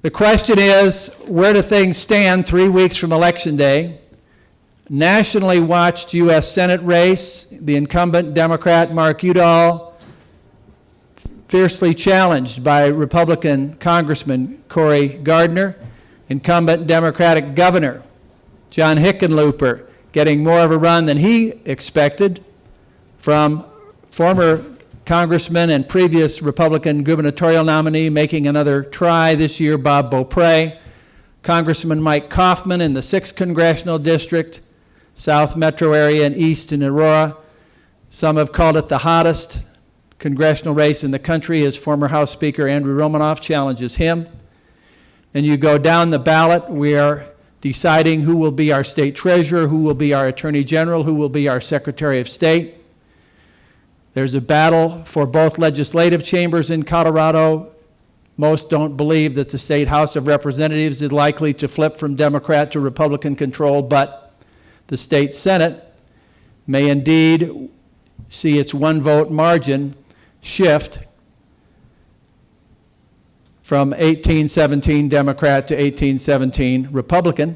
The question is, where do things stand 3 weeks from Election Day? Nationally watched U.S. Senate race, the incumbent Democrat Mark Udall, fiercely challenged by Republican Congressman Cory Gardner, incumbent Democratic Governor John Hickenlooper getting more of a run than he expected from former Congressman and previous Republican gubernatorial nominee making another try this year, Bob Beaupre, Congressman Mike Kaufman in the 6th Congressional District, South Metro area and East in Aurora. Some have called it the hottest congressional race in the country as former House Speaker Andrew Romanoff challenges him. And you go down the ballot, we are deciding who will be our state treasurer, who will be our attorney general, who will be our secretary of state. There's a battle for both legislative chambers in Colorado. Most don't believe that the state House of Representatives is likely to flip from Democrat to Republican control, but the state Senate may indeed see its one-vote margin shift from 1817 Democrat to 1817 Republican.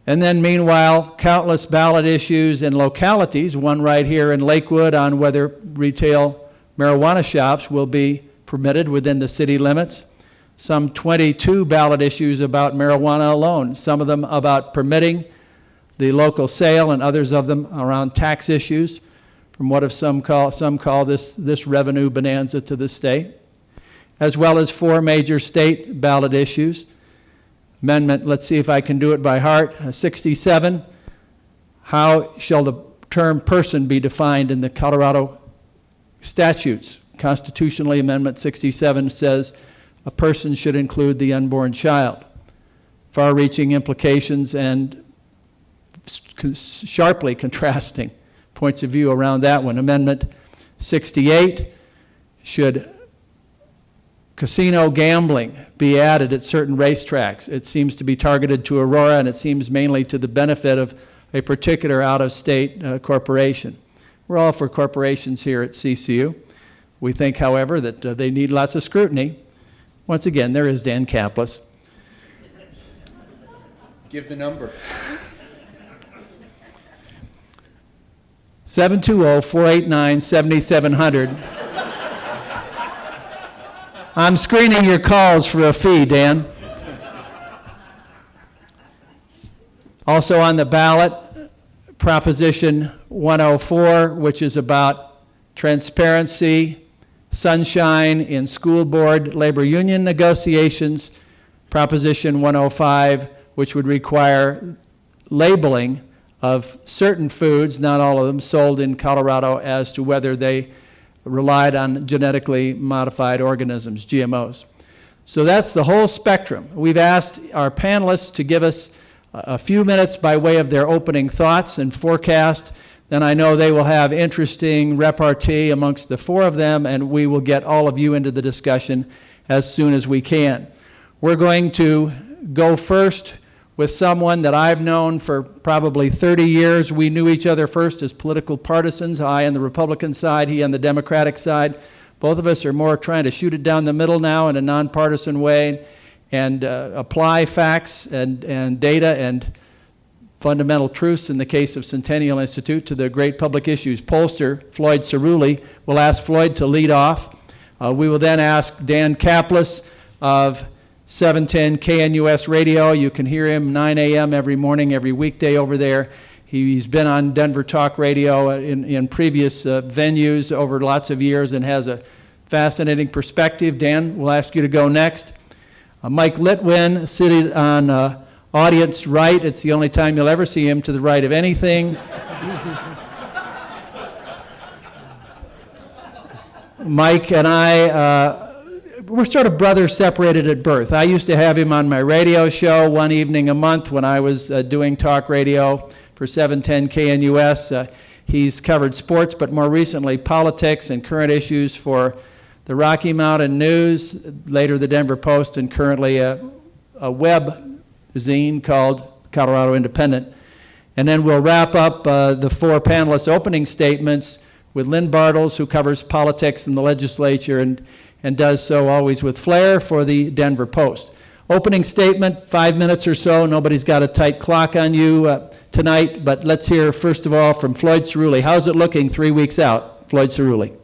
And then meanwhile, countless ballot issues in localities, one right here in Lakewood on whether retail marijuana shops will be permitted within the city limits. Some 22 ballot issues about marijuana alone, some of them about permitting the local sale and others of them around tax issues, from what some call this revenue bonanza to the state, as well as 4 major state ballot issues. Amendment, let's see if I can do it by heart, 67, how shall the term person be defined in the Colorado statutes? Constitutionally, Amendment 67 says a person should include the unborn child. Far-reaching implications and sharply contrasting points of view around that one. Amendment 68, should casino gambling be added at certain racetracks? It seems to be targeted to Aurora, and it seems mainly to the benefit of a particular out-of-state corporation. We're all for corporations here at CCU. We think, however, that they need lots of scrutiny. Once again, there is Dan Caplis. Give the number. 720-489-7700. I'm screening your calls for a fee, Dan. Also on the ballot, Proposition 104, which is about transparency, sunshine in school board labor union negotiations. Proposition 105, which would require labeling of certain foods, not all of them, sold in Colorado as to whether they relied on genetically modified organisms, GMOs. So that's the whole spectrum. We've asked our panelists to give us a few minutes by way of their opening thoughts and forecast. Then I know they will have interesting repartee amongst the 4 of them, and we will get all of you into the discussion as soon as we can. We're going to go first with someone that I've known for probably 30 years. We knew each other first as political partisans, I on the Republican side, he on the Democratic side. Both of us are more trying to shoot it down the middle now in a nonpartisan way and apply facts and data and fundamental truths in the case of Centennial Institute to the great public issues. Pollster Floyd Ciruli, will ask Floyd to lead off. We will then ask Dan Caplis of 710 KNUS radio. You can hear him 9 a.m. every morning, every weekday over there. He's been on Denver Talk Radio in previous venues over lots of years and has a fascinating perspective. Dan, we'll ask you to go next. Mike Littwin, seated on audience right. It's the only time you'll ever see him to the right of anything. Mike and I, we're sort of brothers separated at birth. I used to have him on my radio show one evening a month when I was doing talk radio for 710 KNUS. He's covered sports, but more recently politics and current issues for the Rocky Mountain News, later the Denver Post, and currently a web zine called Colorado Independent. And then we'll wrap up the 4 panelists' opening statements with Lynn Bartels, who covers politics in the legislature and does so always with flair for the Denver Post. Opening statement, 5 minutes or so. Nobody's got a tight clock on you tonight, but let's hear first of all from Floyd Ciruli. How's it looking 3 weeks out? Floyd Ciruli.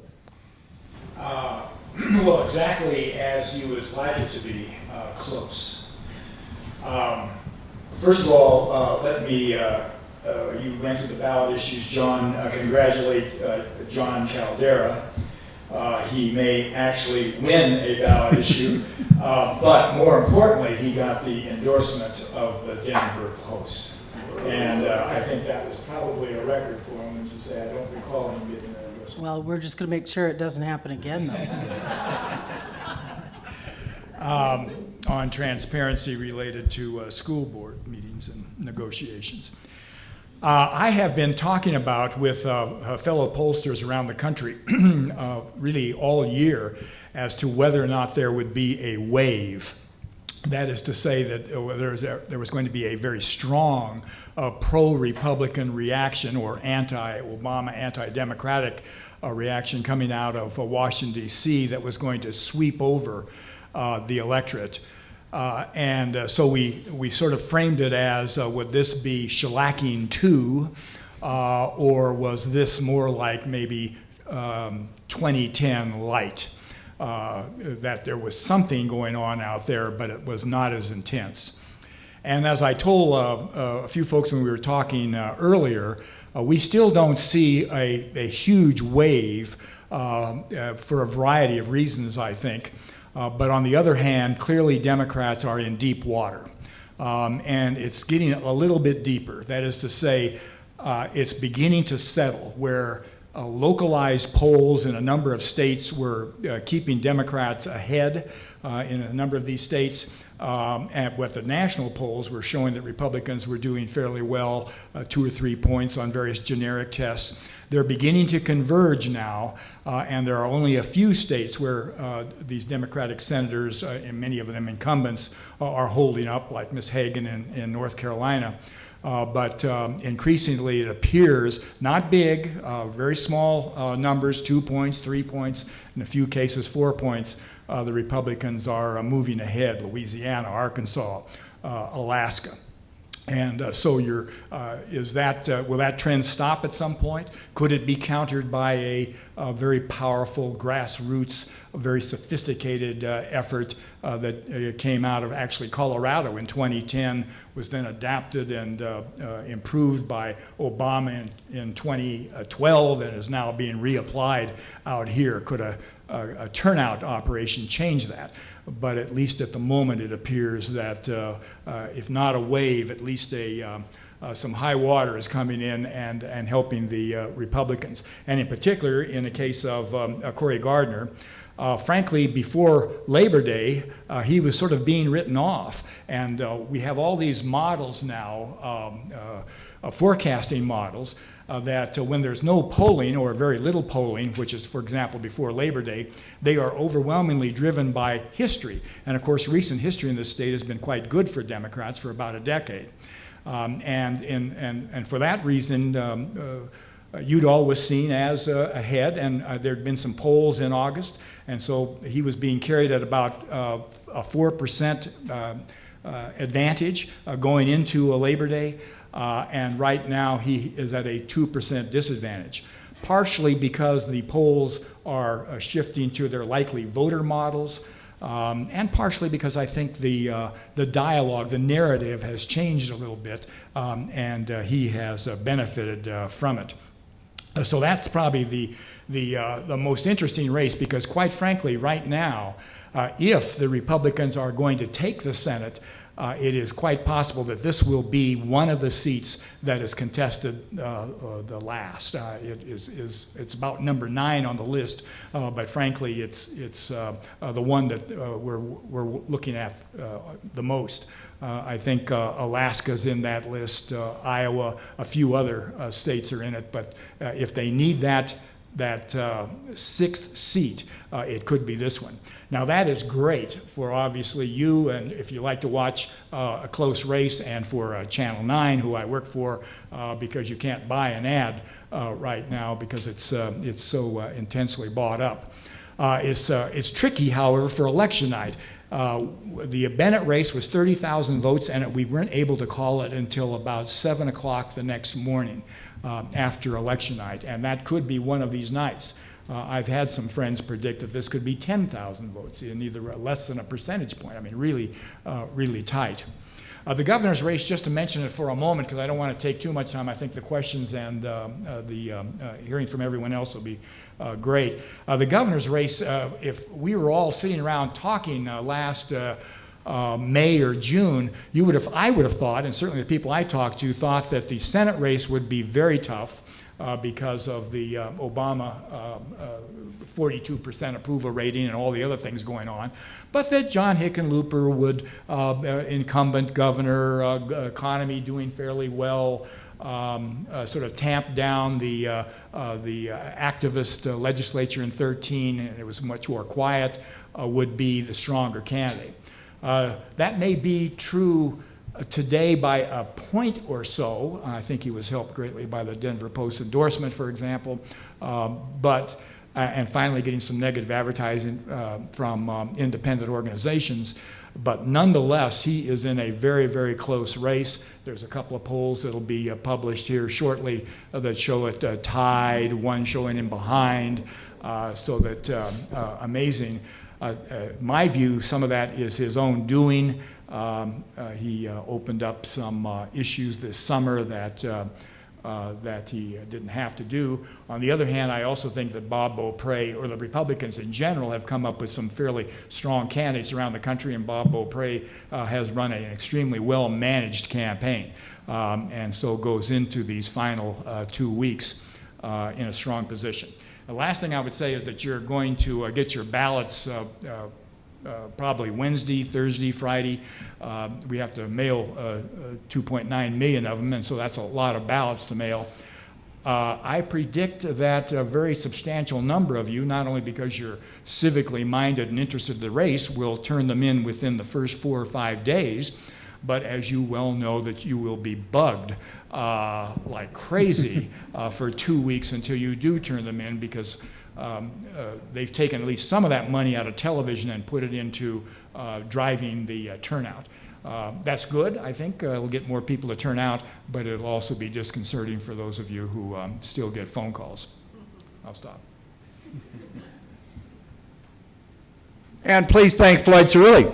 Well, exactly as you would like it to be, close. First of all, let me, you went through the ballot issues, John, congratulate John Caldera. He may actually win a ballot issue, but more importantly, he got the endorsement of the Denver Post. And I think that was probably a record for him, and to say I don't recall him getting that endorsement. Well, we're just going to make sure it doesn't happen again, though. On transparency related to school board meetings and negotiations. I have been talking about with fellow pollsters around the country really all year as to whether or not there would be a wave. That is to say that there was going to be a very strong pro-Republican reaction or anti-Obama, anti-democratic reaction coming out of Washington, D.C. that was going to sweep over the electorate. So we sort of framed it as, would this be shellacking 2, or was this more like maybe 2010 light? That there was something going on out there, but it was not as intense. And as I told a few folks when we were talking earlier, we still don't see a huge wave for a variety of reasons, I think. But on the other hand, clearly Democrats are in deep water. And it's getting a little bit deeper. That is to say, it's beginning to settle where localized polls in a number of states were keeping Democrats ahead in a number of these states. And what the national polls were showing that Republicans were doing fairly well, 2 or 3 points on various generic tests. They're beginning to converge now, and there are only a few states where these Democratic senators, and many of them incumbents, are holding up, like Ms. Hagan in North Carolina. But increasingly it appears, not big, very small numbers, 2 points, 3 points, in a few cases 4 points, the Republicans are moving ahead, Louisiana, Arkansas, Alaska. And so will that trend stop at some point? Could it be countered by a very powerful grassroots, very sophisticated effort that came out of actually Colorado in 2010, was then adapted and improved by Obama in 2012 and is now being reapplied out here? Could a turnout operation change that? But at least at the moment it appears that if not a wave, at least some high water is coming in and helping the Republicans. And in particular, in the case of Cory Gardner, frankly, before Labor Day, he was sort of being written off. And we have all these models now, forecasting models, that when there's no polling or very little polling, which is, for example, before Labor Day, they are overwhelmingly driven by history. And of course, recent history in this state has been quite good for Democrats for about a decade. And for that reason, Udall was seen as ahead, and there had been some polls in August, and so he was being carried at about a 4% advantage going into a Labor Day, and right now he is at a 2% disadvantage, partially because the polls are shifting to their likely voter models, and partially because I think the dialogue, the narrative has changed a little bit, and he has benefited from it. So that's probably the most interesting race, because quite frankly, right now, if the Republicans are going to take the Senate, it is quite possible that this will be one of the seats that is contested the last. It's about number 9 on the list, but frankly, it's the one that we're looking at the most. I think Alaska's in that list, Iowa, a few other states are in it, but if they need that 6th seat, it could be this one. Now that is great for obviously you, and if you like to watch a close race, and for Channel 9, who I work for, because you can't buy an ad right now because it's so intensely bought up. It's tricky, however, for election night. The Bennett race was 30,000 votes, and we weren't able to call it until about 7 o'clock the next morning after election night, and that could be one of these nights. I've had some friends predict that this could be 10,000 votes, in either less than a percentage point. I mean, really, really tight. The governor's race, just to mention it for a moment, because I don't want to take too much time. I think the questions and the hearing from everyone else will be great. The governor's race, if we were all sitting around talking last May or June, I would have thought, and certainly the people I talked to thought, that the Senate race would be very tough because of the Obama 42% approval rating and all the other things going on, but that John Hickenlooper would, incumbent governor, economy doing fairly well, sort of tamp down the activist legislature in 13, and it was much more quiet, would be the stronger candidate. That may be true today by a point or so. I think he was helped greatly by the Denver Post endorsement, for example, and finally getting some negative advertising from independent organizations. But nonetheless, he is in a very, very close race. There's a couple of polls that'll be published here shortly that show it tied, one showing him behind, so that amazing. My view, some of that is his own doing. He opened up some issues this summer that he didn't have to do. On the other hand, I also think that Bob Beaupre, or the Republicans in general, have come up with some fairly strong candidates around the country, and Bob Beaupre has run an extremely well-managed campaign, and so goes into these final 2 weeks in a strong position. The last thing I would say is that you're going to get your ballots probably Wednesday, Thursday, Friday. We have to mail 2.9 million of them, and so that's a lot of ballots to mail. I predict that a very substantial number of you, not only because you're civically minded and interested in the race, will turn them in within the first 4 or 5 days, but as you well know, that you will be bugged like crazy for 2 weeks until you do turn them in, because they've taken at least some of that money out of television and put it into driving the turnout. That's good. I think it'll get more people to turn out, but it'll also be disconcerting for those of you who still get phone calls. I'll stop. And please thank Floyd Ciruli.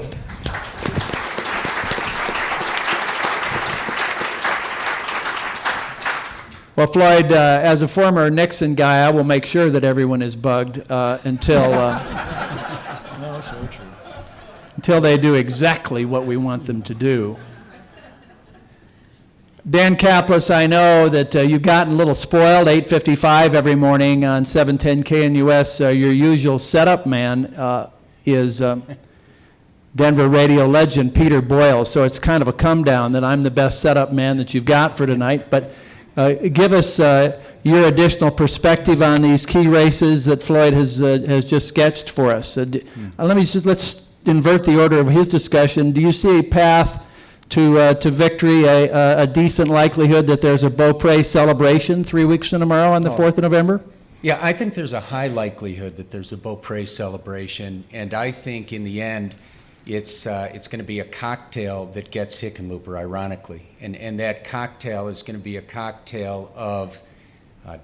Well, Floyd, as a former Nixon guy, I will make sure that everyone is bugged until No, so true. until they do exactly what we want them to do. Dan Caplis, I know that you've gotten a little spoiled, 8:55 every morning on 710 KNUS. Your usual setup man is Denver radio legend Peter Boyle, so it's kind of a come down that I'm the best setup man that you've got for tonight. But give us your additional perspective on these key races that Floyd has just sketched for us. Let's invert the order of his discussion. Do you see a path to victory, a decent likelihood that there's a Beaupre celebration 3 weeks from tomorrow on the 4th of November? Yeah, I think there's a high likelihood that there's a Beaupre celebration, and I think in the end, it's going to be a cocktail that gets Hickenlooper, ironically, and that cocktail is going to be a cocktail of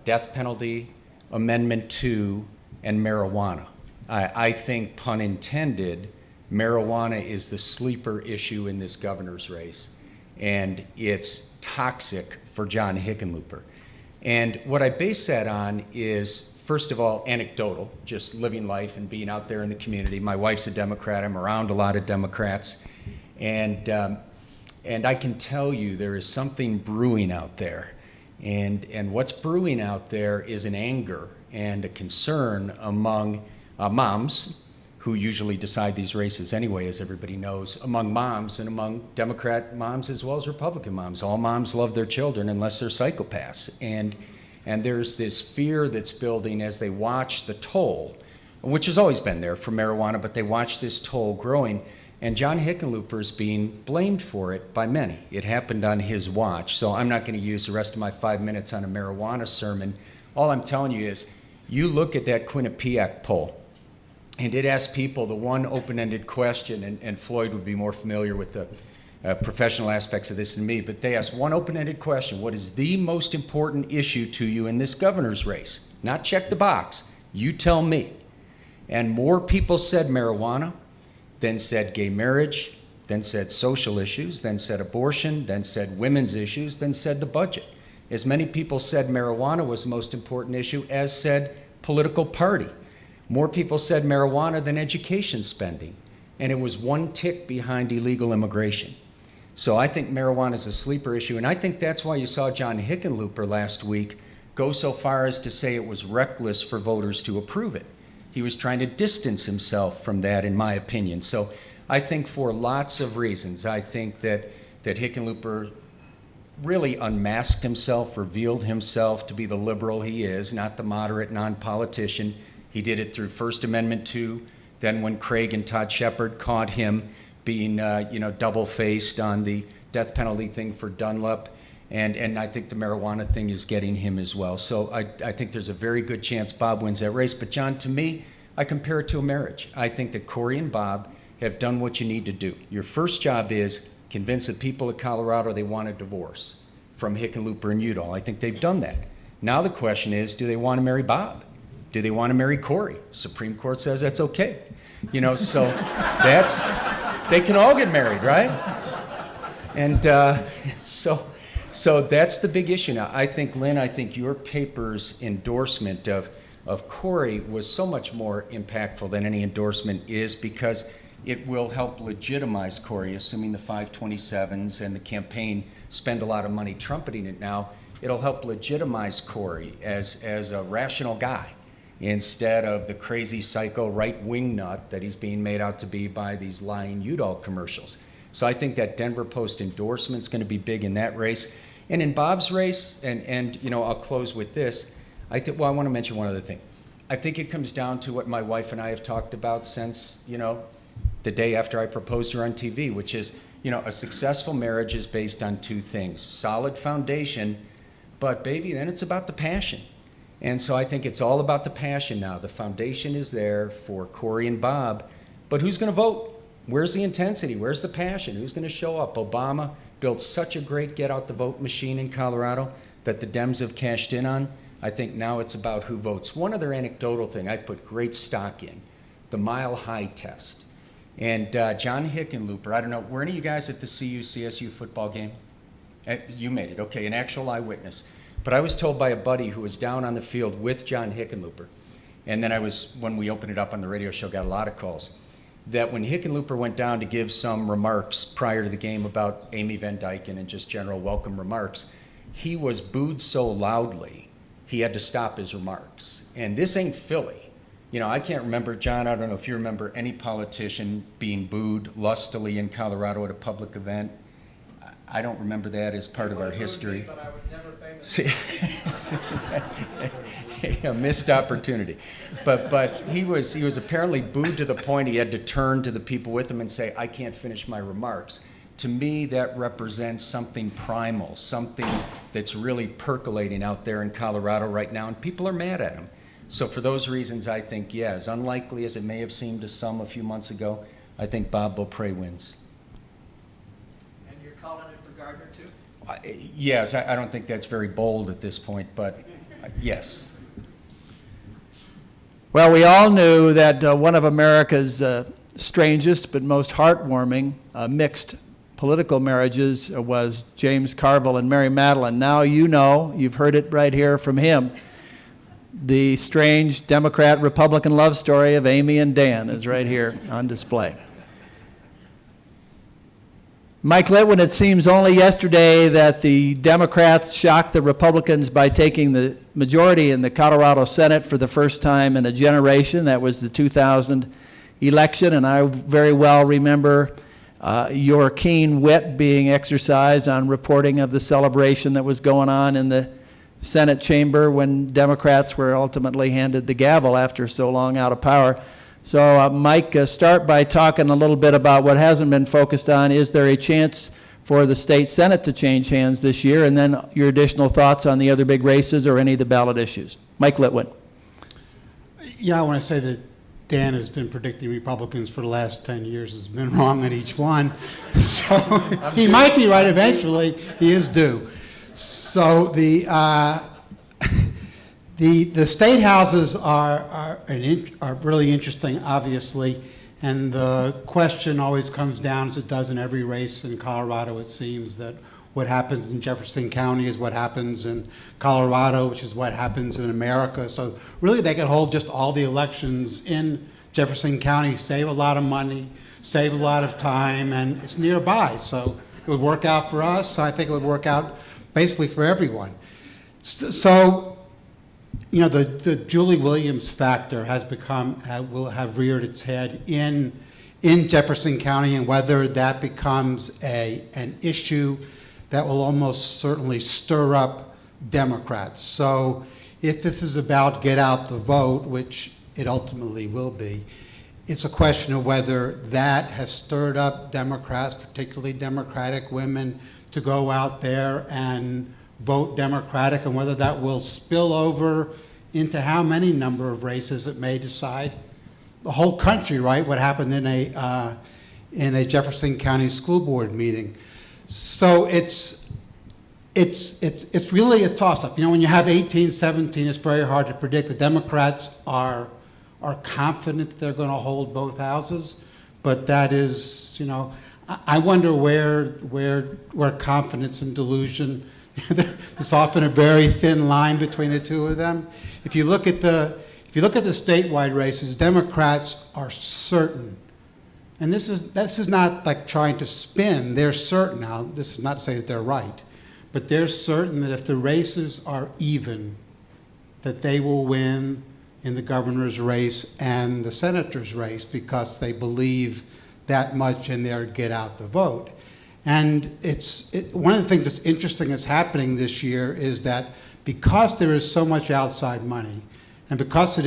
death penalty, Amendment 2, and marijuana. I think, pun intended, marijuana is the sleeper issue in this governor's race, and it's toxic for John Hickenlooper. And what I base that on is, first of all, anecdotal, just living life and being out there in the community. My wife's a Democrat. I'm around a lot of Democrats. And I can tell you there is something brewing out there. And what's brewing out there is an anger and a concern among moms, who usually decide these races anyway, as everybody knows, among moms and among Democrat moms as well as Republican moms. All moms love their children unless they're psychopaths. And there's this fear that's building as they watch the toll, which has always been there for marijuana, but they watch this toll growing. And John Hickenlooper is being blamed for it by many. It happened on his watch. So I'm not going to use the rest of my 5 minutes on a marijuana sermon. All I'm telling you is, you look at that Quinnipiac poll, and it asked people the one open-ended question, and Floyd would be more familiar with the professional aspects of this than me, but they asked one open-ended question: what is the most important issue to you in this governor's race? Not check the box, you tell me. And more people said marijuana, then said gay marriage, then said social issues, then said abortion, then said women's issues, then said the budget. As many people said marijuana was the most important issue as said political party. More people said marijuana than education spending, and it was one tick behind illegal immigration. So I think marijuana is a sleeper issue, and I think that's why you saw John Hickenlooper last week go so far as to say it was reckless for voters to approve it. He was trying to distance himself from that, in my opinion. So I think for lots of reasons, I think that Hickenlooper really unmasked himself, revealed himself to be the liberal he is, not the moderate non-politician. He did it through First Amendment 2. Then when Craig and Todd Shepard caught him being double-faced on the death penalty thing for Dunlap, and I think the marijuana thing is getting him as well. So I think there's a very good chance Bob wins that race. But John, to me, I compare it to a marriage. I think that Corey and Bob have done what you need to do. Your first job is convince the people of Colorado they want a divorce from Hickenlooper and Udall. I think they've done that. Now the question is, do they want to marry Bob? Do they want to marry Corey? Supreme Court says that's okay. So they can all get married, right? And so that's the big issue now. I think, Lynn, your paper's endorsement of Corey was so much more impactful than any endorsement is, because it will help legitimize Corey, assuming the 527s and the campaign spend a lot of money trumpeting it now. It'll help legitimize Corey as a rational guy, instead of the crazy psycho right-wing nut that he's being made out to be by these lying Udall commercials. So I think that Denver Post endorsement's going to be big in that race. And in Bob's race, and I'll close with this, I want to mention one other thing. I think it comes down to what my wife and I have talked about since, the day after I proposed her on TV, which is, a successful marriage is based on two things: solid foundation, but baby, then it's about the passion. And so I think it's all about the passion now. The foundation is there for Corey and Bob, but who's going to vote? Where's the intensity? Where's the passion? Who's going to show up? Obama built such a great get-out-the-vote machine in Colorado that the Dems have cashed in on. I think now it's about who votes. One other anecdotal thing I put great stock in, the mile-high test. And John Hickenlooper, I don't know, were any of you guys at the CU-CSU football game? You made it, okay, an actual eyewitness. But I was told by a buddy who was down on the field with John Hickenlooper, and then when we opened it up on the radio show, got a lot of calls, that when Hickenlooper went down to give some remarks prior to the game about Amy Van Dyken and just general welcome remarks, he was booed so loudly he had to stop his remarks. And this ain't Philly. I can't remember, John, I don't know if you remember any politician being booed lustily in Colorado at a public event. I don't remember that as part of our history. But I was never famous. A missed opportunity. But he was apparently booed to the point he had to turn to the people with him and say, I can't finish my remarks. To me, that represents something primal, something that's really percolating out there in Colorado right now, and people are mad at him. So for those reasons, I think, as unlikely as it may have seemed to some a few months ago, I think Bob Beaupre wins. And you're calling it for Gardner, too? Yes, I don't think that's very bold at this point, but yes. Well, we all knew that one of America's strangest but most heartwarming mixed political marriages was James Carville and Mary Madeline. Now you've heard it right here from him. The strange Democrat-Republican love story of Amy and Dan is right here on display. Mike Littwin, it seems only yesterday that the Democrats shocked the Republicans by taking the majority in the Colorado Senate for the first time in a generation. That was the 2000 election, and I very well remember your keen wit being exercised on reporting of the celebration that was going on in the Senate chamber when Democrats were ultimately handed the gavel after so long out of power. So, Mike, start by talking a little bit about what hasn't been focused on. Is there a chance for the state Senate to change hands this year? And then your additional thoughts on the other big races or any of the ballot issues. Mike Littwin. Yeah, I want to say that Dan has been predicting Republicans for the last 10 years, has been wrong on each one. So he might be right eventually. He is due. So the state houses are really interesting, obviously, and the question always comes down, as it does in every race in Colorado, it seems, that what happens in Jefferson County is what happens in Colorado, which is what happens in America. So really they could hold just all the elections in Jefferson County, save a lot of money, save a lot of time, and it's nearby. So it would work out for us. I think it would work out basically for everyone. So, you know, the Julie Williams factor will have reared its head in Jefferson County, and whether that becomes an issue that will almost certainly stir up Democrats. So if this is about get out the vote, which it ultimately will be, it's a question of whether that has stirred up Democrats, particularly Democratic women, to go out there and vote Democratic, and whether that will spill over into how many number of races it may decide. The whole country, right? What happened in a Jefferson County school board meeting. So it's really a toss-up. You know, when you have 18-17, it's very hard to predict. The Democrats are confident that they're going to hold both houses, but that is, you know, I wonder where confidence and delusion. There's often a very thin line between the two of them. If you look at the statewide races, Democrats are certain. And this is not like trying to spin. They're certain. Now, this is not to say that they're right, but they're certain that if the races are even, that they will win in the governor's race and the senator's race, because they believe that much in their get out the vote. And one of the things that's interesting that's happening this year is that because there is so much outside money, and because it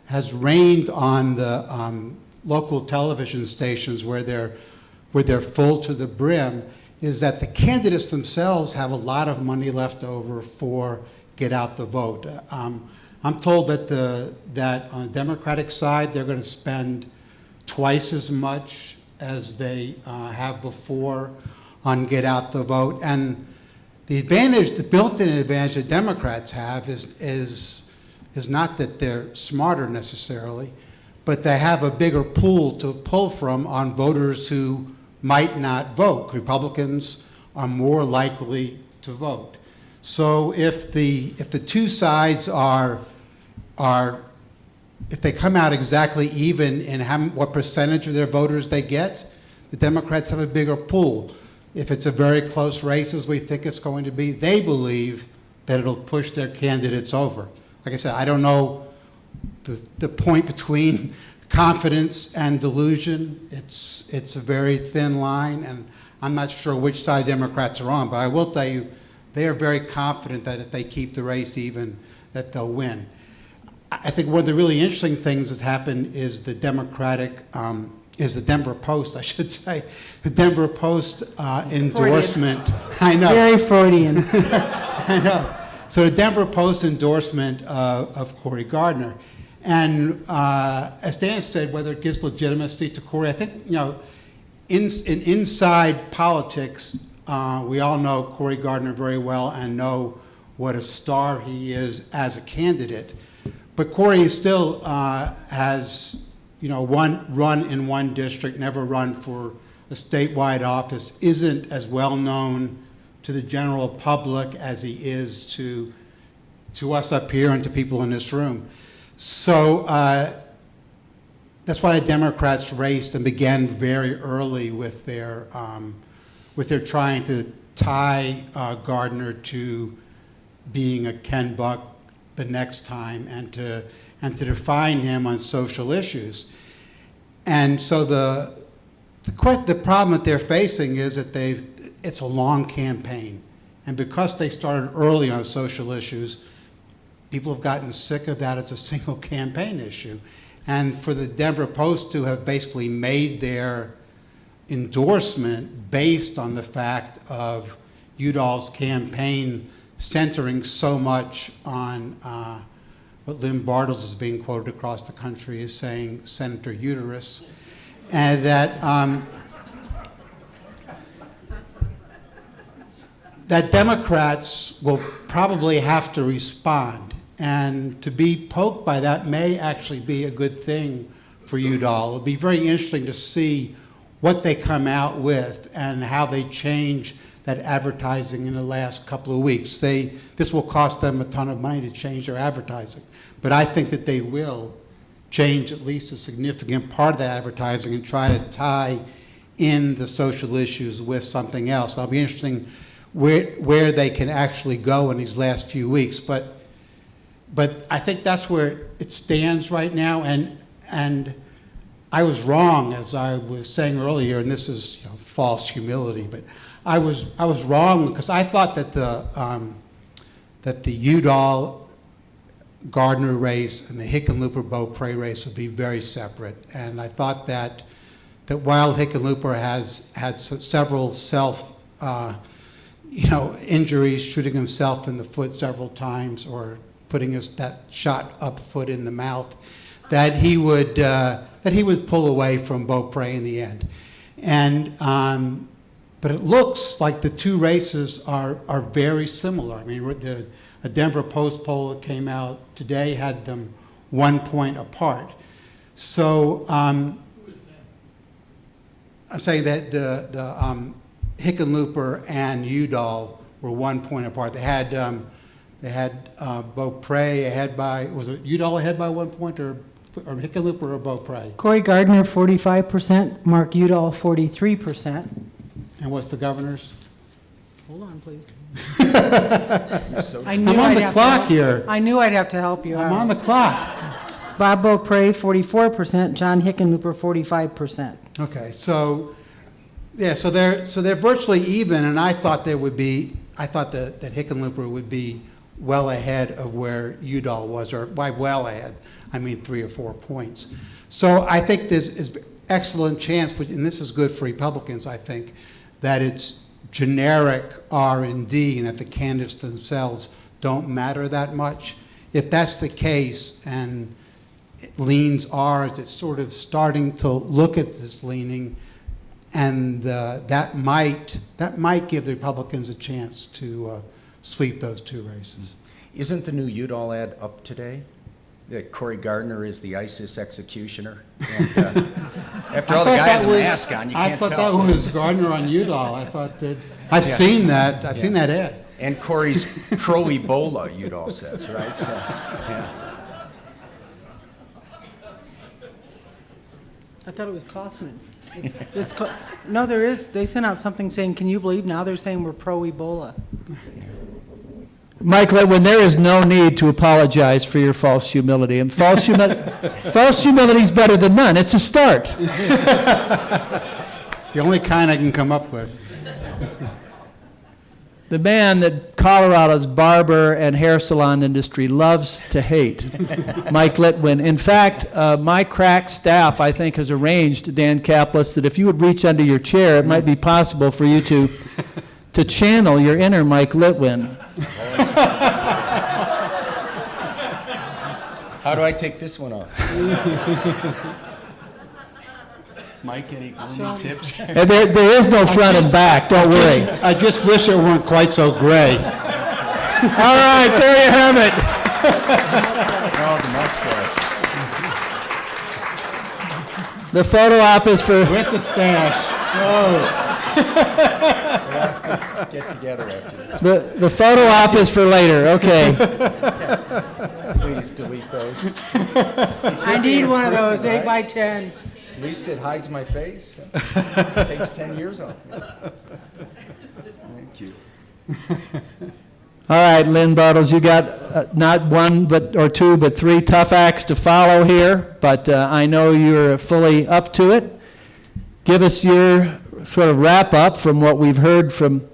has rained on the local television stations where they're full to the brim, is that the candidates themselves have a lot of money left over for get out the vote. I'm told that on the Democratic side, they're going to spend twice as much as they have before on get out the vote. And the built-in advantage that Democrats have is not that they're smarter necessarily, but they have a bigger pool to pull from on voters who might not vote. Republicans are more likely to vote. So if the two sides if they come out exactly even in what percentage of their voters they get, the Democrats have a bigger pool. If it's a very close race, as we think it's going to be, they believe that it'll push their candidates over. Like I said, I don't know the point between confidence and delusion. It's a very thin line, and I'm not sure which side Democrats are on, but I will tell you they are very confident that if they keep the race even, that they'll win. I think one of the really interesting things that's happened is the Denver Post, I should say, the Denver Post endorsement. Freudian. I know. Very Freudian. I know. So the Denver Post endorsement of Cory Gardner. And as Dan said, whether it gives legitimacy to Cory, I think, you know, inside politics, we all know Cory Gardner very well and know what a star he is as a candidate. But Cory still has, you know, run in one district, never run for a statewide office, isn't as well known to the general public as he is to us up here and to people in this room. So that's why the Democrats raced and began very early with their trying to tie Gardner to being a Ken Buck the next time, and to define him on social issues. And so the problem that they're facing is that it's a long campaign, and because they started early on social issues, people have gotten sick of that as a single campaign issue. And for the Denver Post to have basically made their endorsement based on the fact of Udall's campaign centering so much on what Lynn Bartels is being quoted across the country as saying Senator Uterus, and that that Democrats will probably have to respond, and to be poked by that may actually be a good thing for Udall. It'll be very interesting to see what they come out with and how they change that advertising in the last couple of weeks. This will cost them a ton of money to change their advertising, but I think that they will change at least a significant part of the advertising and try to tie in the social issues with something else. It'll be interesting where they can actually go in these last few weeks, but I think that's where it stands right now, and I was wrong, as I was saying earlier, and this is false humility, but I was wrong because I thought that the Udall Gardner race and the Hickenlooper-Beaupre race would be very separate, and I thought that while Hickenlooper has had several self injuries, shooting himself in the foot several times or putting that shot up foot in the mouth, that he would pull away from Beaupre in the end. And but it looks like the two races are very similar. I mean, a Denver Post poll that came out today had them 1 point apart. So I'm saying that the Hickenlooper and Udall were 1 point apart. They had Beaupre ahead by, was it Udall ahead by 1 point, or Hickenlooper or Beaupre? Cory Gardner, 45%, Mark Udall, 43%. And what's the governor's? Hold on, please. So I knew I'm on I'd the have clock to, here. I knew I'd have to help you I'm out. on the clock. Bob Beaupre, 44%, John Hickenlooper, 45%. Okay, so yeah, so they're virtually even, and I thought that Hickenlooper would be well ahead of where Udall was, or by well ahead, I mean 3 or 4 points. So I think there's excellent chance, and this is good for Republicans, I think, that it's generic R&D and that the candidates themselves don't matter that much. If that's the case and it leans ours, it's sort of starting to look at this leaning, and that might give the Republicans a chance to sweep those two races. isn't the new Udall ad up today? That Cory Gardner is the ISIS executioner. And, after all the guys with a mask on, you can't tell. I thought that was Gardner on Udall. I thought that. I've seen that. I've seen that ad. And Cory's pro-Ebola, Udall says, right? So, yeah. I thought it was Kaufman. No, there is. They sent out something saying, can you believe now they're saying we're pro-Ebola? Mike Littwin, there is no need to apologize for your false humility. And false humility is better than none. It's a start. It's the only kind I can come up with. The man that Colorado's barber and hair salon industry loves to hate, Mike Littwin. In fact, my crack staff, I think, has arranged, Dan Caplis, that if you would reach under your chair, it might be possible for you to channel your inner Mike Littwin. How do I take this one off? Mike, any gloomy tips? And there is no front and back, don't worry. I just wish it weren't quite so gray. All right, there you have it. Oh, the mustache. The photo op is for... With the stash. Oh. Get together after this. The photo op is for later, okay. Please delete those. I need one of those, 8 by 10. At least it hides my face. It takes 10 years off me. Thank you. All right, Lynn Bartels, you got not one or two, but three tough acts to follow here, but I know you're fully up to it. Give us your sort of wrap-up from what we've heard from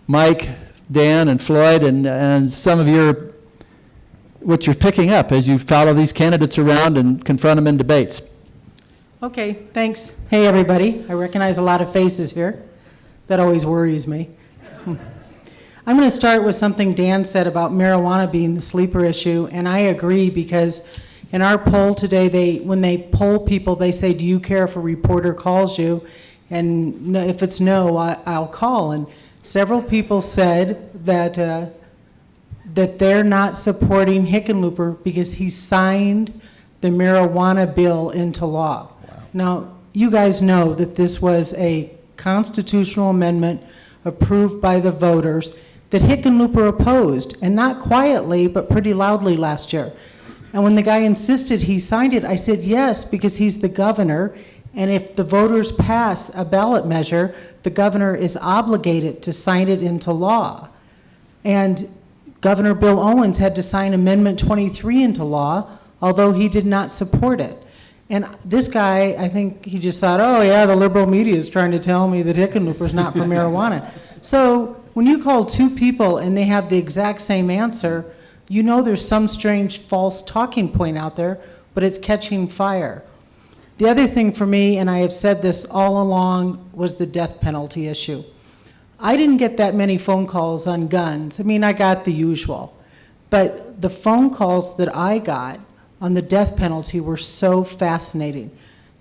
Mike, Dan, and Floyd, and some of what you're picking up as you follow these candidates around and confront them in debates. Okay, thanks. Hey, everybody. I recognize a lot of faces here. That always worries me. I'm going to start with something Dan said about marijuana being the sleeper issue, and I agree because in our poll today, when they poll people, they say, do you care if a reporter calls you? And if it's no, I'll call. And several people said that that they're not supporting Hickenlooper because he signed the marijuana bill into law. Wow. Now, you guys know that this was a constitutional amendment approved by the voters that Hickenlooper opposed, and not quietly, but pretty loudly last year. And when the guy insisted he signed it, I said yes, because he's the governor, and if the voters pass a ballot measure, the governor is obligated to sign it into law. And Governor Bill Owens had to sign Amendment 23 into law, although he did not support it. And this guy, I think he just thought, oh yeah, the liberal media is trying to tell me that Hickenlooper's not for marijuana. So when you call two people and they have the exact same answer, you know there's some strange false talking point out there, but it's catching fire. The other thing for me, and I have said this all along, was the death penalty issue. I didn't get that many phone calls on guns. I mean, I got the usual. But the phone calls that I got on the death penalty were so fascinating.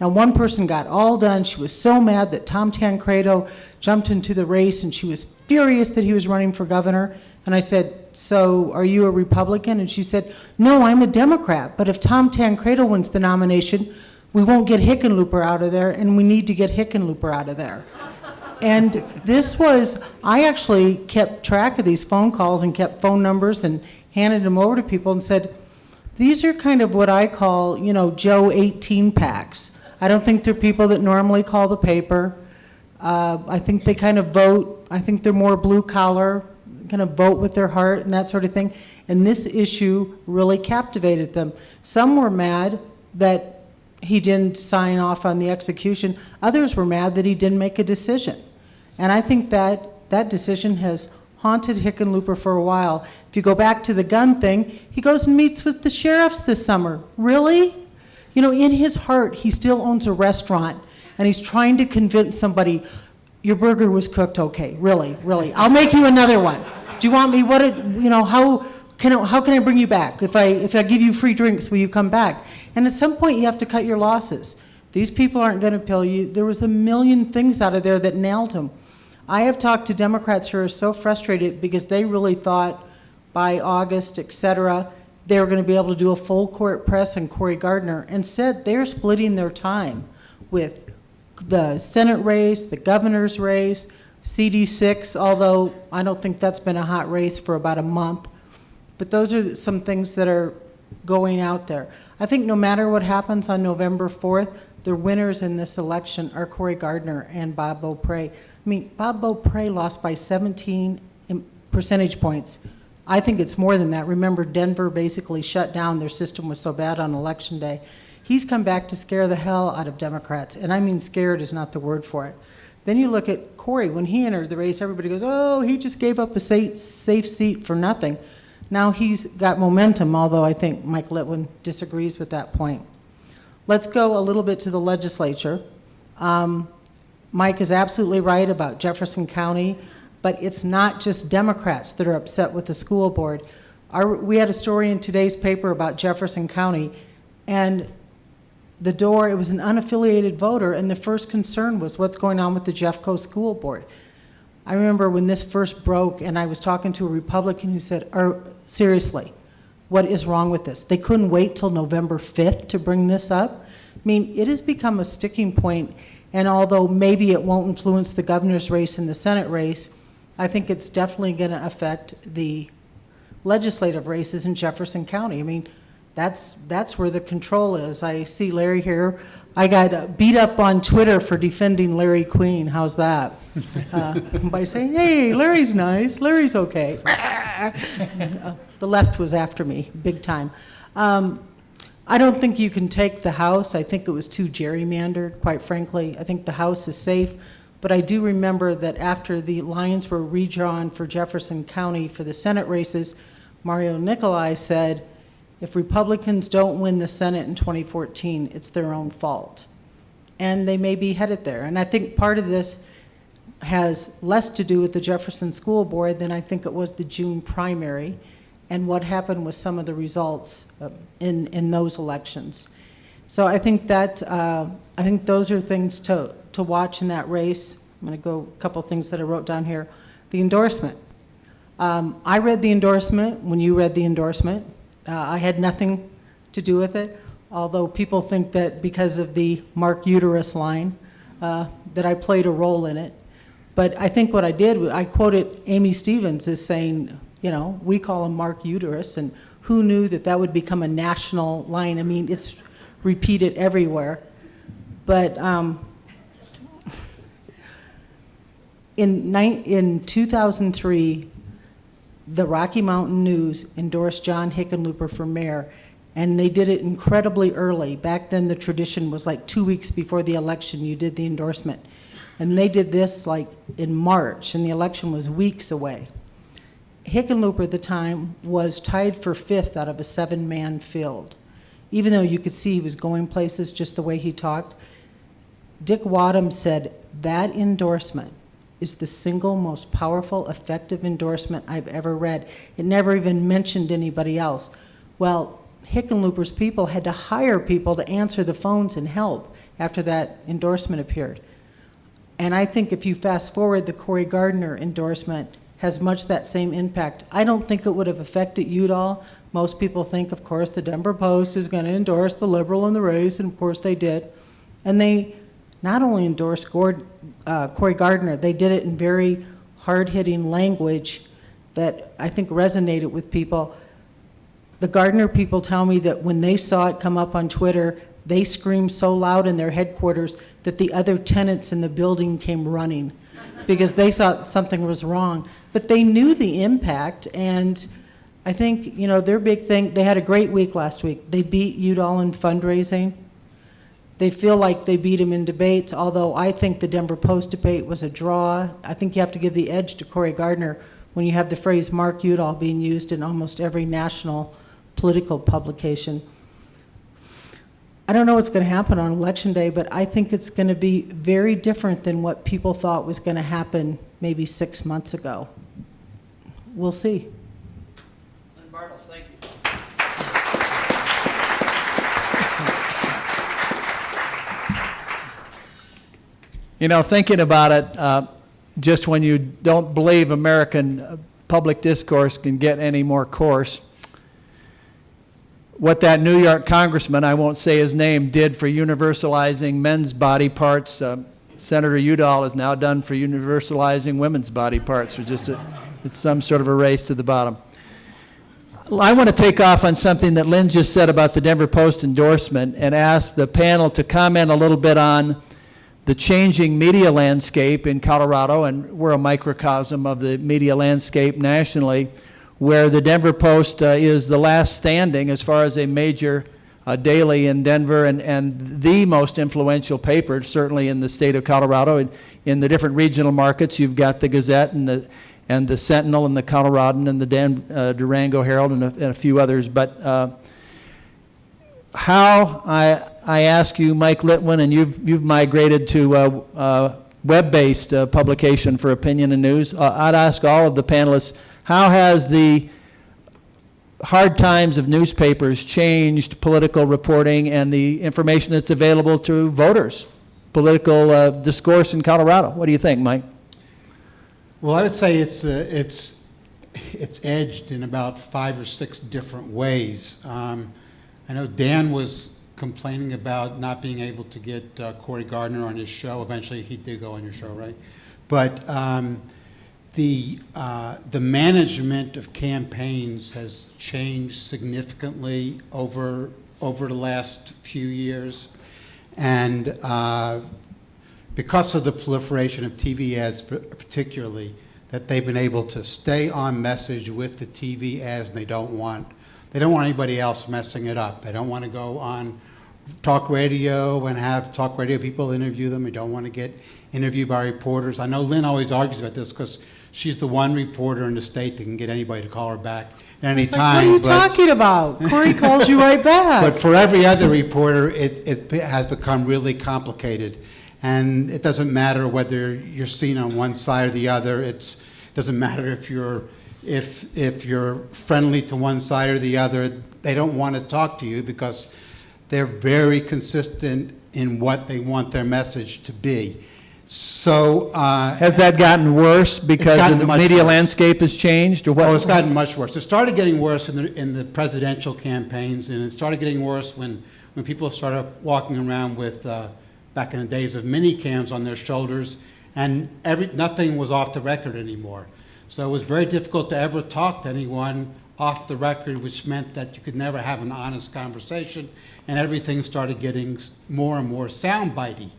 Now, one person got all done. She was so mad that Tom Tancredo jumped into the race, and she was furious that he was running for governor. And I said, so are you a Republican? And she said, no, I'm a Democrat. But if Tom Tancredo wins the nomination, we won't get Hickenlooper out of there, and we need to get Hickenlooper out of there. And this was, I actually kept track of these phone calls and kept phone numbers and handed them over to people and said, these are kind of what I call, you know, Joe 18 packs. I don't think they're people that normally call the paper. I think they kind of vote. I think they're more blue collar, kind of vote with their heart and that sort of thing. And this issue really captivated them. Some were mad that he didn't sign off on the execution. Others were mad that he didn't make a decision. And I think that that decision has haunted Hickenlooper for a while. If you go back to the gun thing, he goes and meets with the sheriffs this summer. Really? You know, in his heart, he still owns a restaurant, and he's trying to convince somebody, your burger was cooked okay, really, really. I'll make you another one. Do you want me, how can I bring you back? If I give you free drinks, will you come back? And at some point, you have to cut your losses. These people aren't going to pill you. There was a million things out of there that nailed him. I have talked to Democrats who are so frustrated because they really thought by August, et cetera, they were going to be able to do a full court press on Cory Gardner, and said they're splitting their time with the Senate race, the governor's race, CD6, although I don't think that's been a hot race for about a month. But those are some things that are going out there. I think no matter what happens on November 4th, the winners in this election are Cory Gardner and Bob Beaupre. I mean, Bob Beaupre lost by 17 percentage points. I think it's more than that. Remember, Denver basically shut down. Their system was so bad on Election Day. He's come back to scare the hell out of Democrats, and I mean scared is not the word for it. Then you look at Cory. When he entered the race, everybody goes, oh, he just gave up a safe seat for nothing. Now he's got momentum, although I think Mike Littwin disagrees with that point. Let's go a little bit to the legislature. Mike is absolutely right about Jefferson County, but it's not just Democrats that are upset with the school board. We had a story in today's paper about Jefferson County, and it was an unaffiliated voter, and the first concern was what's going on with the Jeffco school board. I remember when this first broke, and I was talking to a Republican who said, seriously, what is wrong with this? They couldn't wait till November 5th to bring this up? I mean, it has become a sticking point, and although maybe it won't influence the governor's race and the Senate race, I think it's definitely going to affect the legislative races in Jefferson County. I mean, that's where the control is. I see Larry here. I got beat up on Twitter for defending Larry Queen. How's that? By saying, hey, Larry's nice. Larry's okay. The left was after me, big time. I don't think you can take the House. I think it was too gerrymandered, quite frankly. I think the House is safe. But I do remember that after the lines were redrawn for Jefferson County for the Senate races, Mario Nicolai said, if Republicans don't win the Senate in 2014, it's their own fault. And they may be headed there. And I think part of this, has less to do with the Jefferson School Board than I think it was the June primary and what happened with some of the results in those elections. So I think that, I think those are things to watch in that race. I'm going to go a couple things that I wrote down here. The endorsement. I read the endorsement when you read the endorsement. I had nothing to do with it, although people think that because of the Mark Uterus line, that I played a role in it. But I think what I did, I quoted Amy Stevens as saying, you know, we call him Mark Uterus, and who knew that that would become a national line? I mean, it's repeated everywhere. But in 2003, the Rocky Mountain News endorsed John Hickenlooper for mayor, and they did it incredibly early. Back then, the tradition was like 2 weeks before the election, you did the endorsement. And they did this like in March, and the election was weeks away. Hickenlooper at the time was tied for 5th out of a 7-man field. Even though you could see he was going places just the way he talked, Dick Wadham said that endorsement is the single most powerful, effective endorsement I've ever read. It never even mentioned anybody else. Well, Hickenlooper's people had to hire people to answer the phones and help after that endorsement appeared. And I think if you fast forward, the Cory Gardner endorsement has much that same impact. I don't think it would have affected Udall. Most people think, of course, the Denver Post is going to endorse the liberal in the race, and of course they did. And they not only endorsed Cory Gardner, they did it in very hard-hitting language that I think resonated with people. The Gardner people tell me that when they saw it come up on Twitter, they screamed so loud in their headquarters that the other tenants in the building came running because they thought something was wrong. But they knew the impact, and I think, you know, their big thing, they had a great week last week. They beat Udall in fundraising. They feel like they beat him in debates, although I think the Denver Post debate was a draw. I think you have to give the edge to Cory Gardner when you have the phrase Mark Udall being used in almost every national political publication. I don't know what's going to happen on Election Day, but I think it's going to be very different than what people thought was going to happen maybe 6 months ago. We'll see. Lynn Bartels, thank you. You know, thinking about it, just when you don't believe American public discourse can get any more coarse, what that New York congressman, I won't say his name, did for universalizing men's body parts, Senator Udall has now done for universalizing women's body parts. It's some sort of a race to the bottom. I want to take off on something that Lynn just said about the Denver Post endorsement and ask the panel to comment a little bit on the changing media landscape in Colorado, and we're a microcosm of the media landscape nationally, where the Denver Post is the last standing as far as a major daily in Denver and the most influential paper, certainly in the state of Colorado. And in the different regional markets, you've got the Gazette and the Sentinel and the Coloradan and the Durango Herald and a few others. But how, I ask you, Mike Littwin, and you've migrated to web-based publication for opinion and news. I'd ask all of the panelists, how has the hard times of newspapers changed political reporting and the information that's available to voters, political discourse in Colorado? What do you think, Mike? Well, I would say it's edged in about 5 or 6 different ways. I know Dan was complaining about not being able to get Cory Gardner on his show. Eventually, he did go on your show, right? But the management of campaigns has changed significantly over the last few years, and because of the proliferation of TV ads, particularly, that they've been able to stay on message with the TV ads, and they don't want anybody else messing it up. They don't want to go on talk radio and have talk radio people interview them. They don't want to get interviewed by reporters. I know Lynn always argues about this because she's the one reporter in the state that can get anybody to call her back at any time. What are you talking about? Cory calls you right back. But for every other reporter, it has become really complicated. And it doesn't matter whether you're seen on one side or the other. It doesn't matter if you're friendly to one side or the other. They don't want to talk to you because they're very consistent in what they want their message to be. So Has that gotten worse because gotten the much media worse. landscape has changed, or what? oh, it's gotten much worse. It started getting worse in the presidential campaigns, and it started getting worse when people started walking around with, back in the days of mini cams on their shoulders, and nothing was off the record anymore. So it was very difficult to ever talk to anyone off the record, which meant that you could never have an honest conversation, and everything started getting more and more soundbitey.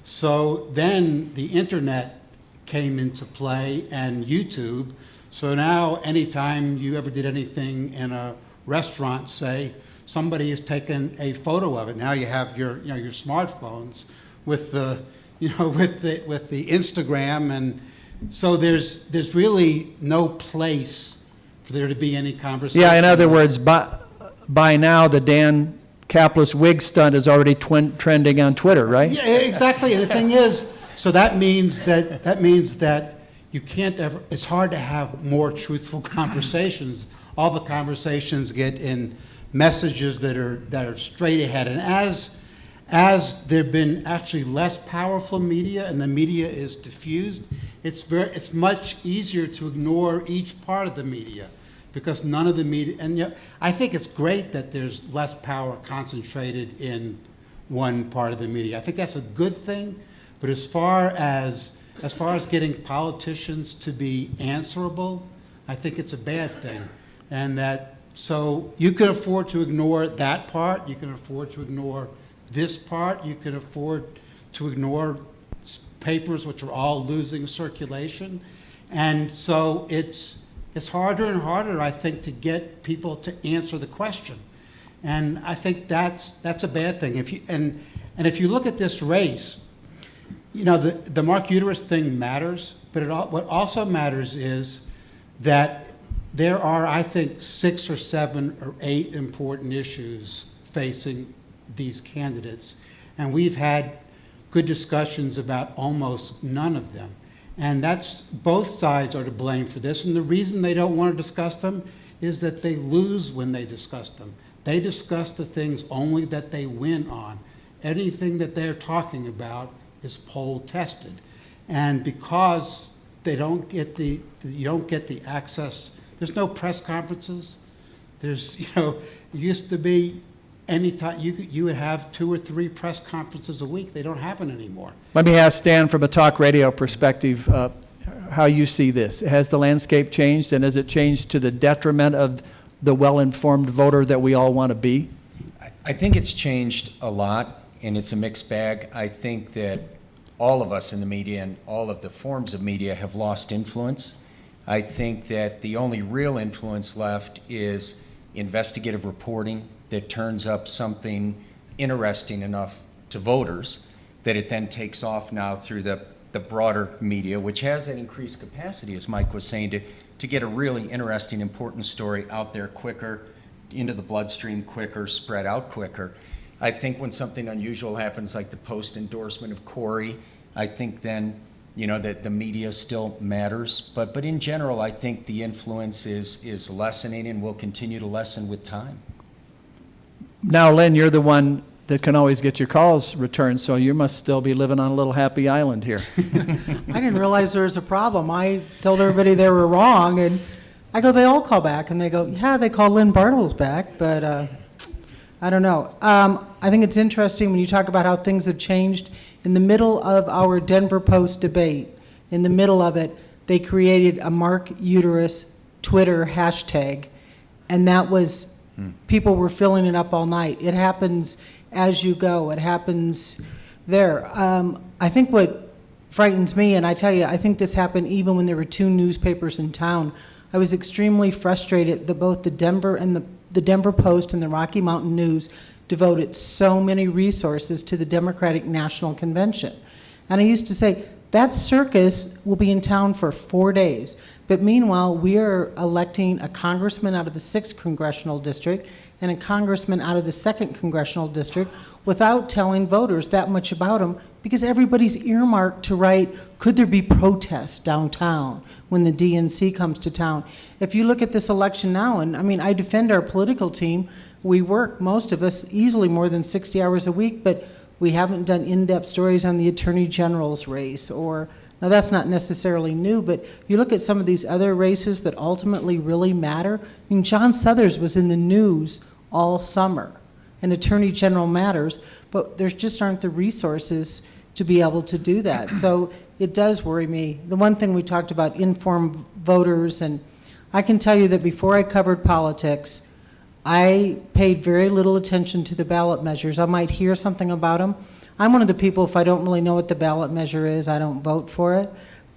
So then the internet came into play and YouTube. So now anytime you ever did anything in a restaurant, say, somebody has taken a photo of it. Now you have your smartphones with the Instagram, and so there's really no place for there to be any conversation. Yeah, in other words, by now, the Dan Caplis wig stunt is already trending on Twitter, right? Yeah, exactly. And the thing is, so that means that you can't ever. It's hard to have more truthful conversations. All the conversations get in messages that are straight ahead. And as there've been actually less powerful media, and the media is diffused, it's much easier to ignore each part of the media, because none of the media, and I think it's great that there's less power concentrated in one part of the media. I think that's a good thing, but as far as getting politicians to be answerable, I think it's a bad thing. And so you can afford to ignore that part, you can afford to ignore this part, you can afford to ignore papers which are all losing circulation. And so it's harder and harder, I think, to get people to answer the question. And I think that's a bad thing. If you look at this race, the Mark Uterus thing matters, but what also matters is that there are, I think, 6 or 7 or 8 important issues facing these candidates. And we've had good discussions about almost none of them. And both sides are to blame for this. And the reason they don't want to discuss them is that they lose when they discuss them. They discuss the things only that they win on. Anything that they're talking about is poll tested. And because you don't get the access, there's no press conferences. It used to be anytime you would have 2 or 3 press conferences a week. They don't happen anymore. Let me ask Dan from a talk radio perspective how you see this. Has the landscape changed, and has it changed to the detriment of the well-informed voter that we all want to be? I think it's changed a lot, and it's a mixed bag. I think that all of us in the media and all of the forms of media have lost influence. I think that the only real influence left is investigative reporting that turns up something interesting enough to voters that it then takes off now through the broader media, which has that increased capacity, as Mike was saying, to get a really interesting, important story out there quicker, into the bloodstream quicker, spread out quicker. I think when something unusual happens, like the post endorsement of Corey, I think then that the media still matters. But in general, I think the influence is lessening and will continue to lessen with time. Now, Lynn, you're the one that can always get your calls returned, so you must still be living on a little happy island here. I didn't realize there was a problem. I told everybody they were wrong, and I go, they all call back, and they go, yeah, they call Lynn Bartels back, but I don't know. I think it's interesting when you talk about how things have changed. In the middle of our Denver Post debate, in the middle of it, they created a Mark Uterus Twitter hashtag, and that was, people were filling it up all night. It happens as you go. It happens there. I think what frightens me, and I tell you, I think this happened even when there were 2 newspapers in town. I was extremely frustrated that both the Denver Post and the Rocky Mountain News devoted so many resources to the Democratic National Convention. And I used to say, That circus will be in town for 4 days. But meanwhile, we are electing a congressman out of the 6th congressional district and a congressman out of the 2nd congressional district without telling voters that much about them, because everybody's earmarked to write, could there be protests downtown when the DNC comes to town? If you look at this election now, and I mean, I defend our political team. We work, most of us, easily more than 60 hours a week, but we haven't done in-depth stories on the Attorney General's race, or, now that's not necessarily new, but you look at some of these other races that ultimately really matter. I mean, John Suthers was in the news all summer, and Attorney General matters, but there just aren't the resources to be able to do that. So it does worry me. The one thing we talked about, informed voters, and I can tell you that before I covered politics, I paid very little attention to the ballot measures. I might hear something about them. I'm one of the people, if I don't really know what the ballot measure is, I don't vote for it.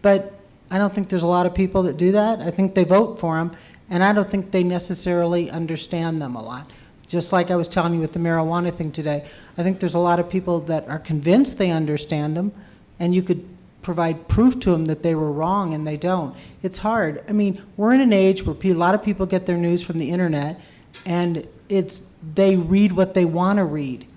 But I don't think there's a lot of people that do that. I think they vote for them, and I don't think they necessarily understand them a lot. Just like I was telling you with the marijuana thing today, I think there's a lot of people that are convinced they understand them, and you could provide proof to them that they were wrong, and they don't. It's hard. I mean, we're in an age where a lot of people get their news from the internet, and they read what they want to read.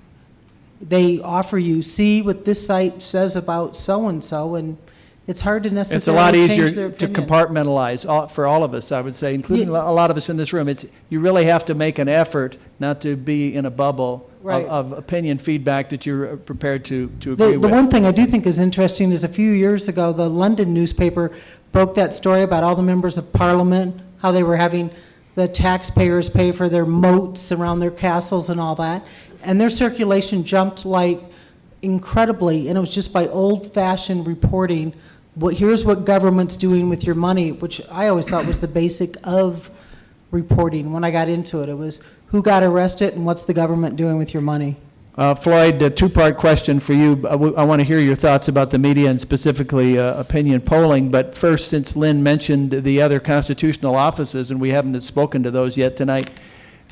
They offer you, see what this site says about so-and-so, and it's hard to It's a necessarily lot change easier their to opinion. compartmentalize for all of us, I would say, including a lot of us in this room. You really have to make an effort not to be in a bubble Right. of opinion feedback that you're prepared to agree The with. one thing I do think is interesting is a few years ago, the London newspaper broke that story about all the members of parliament, how they were having the taxpayers pay for their moats around their castles and all that. And their circulation jumped like incredibly, and it was just by old-fashioned reporting. Here's what government's doing with your money, which I always thought was the basic of reporting. When I got into it, it was who got arrested and what's the government doing with your money. Floyd, a two-part question for you. I want to hear your thoughts about the media and specifically opinion polling. But first, since Lynn mentioned the other constitutional offices, and we haven't spoken to those yet tonight,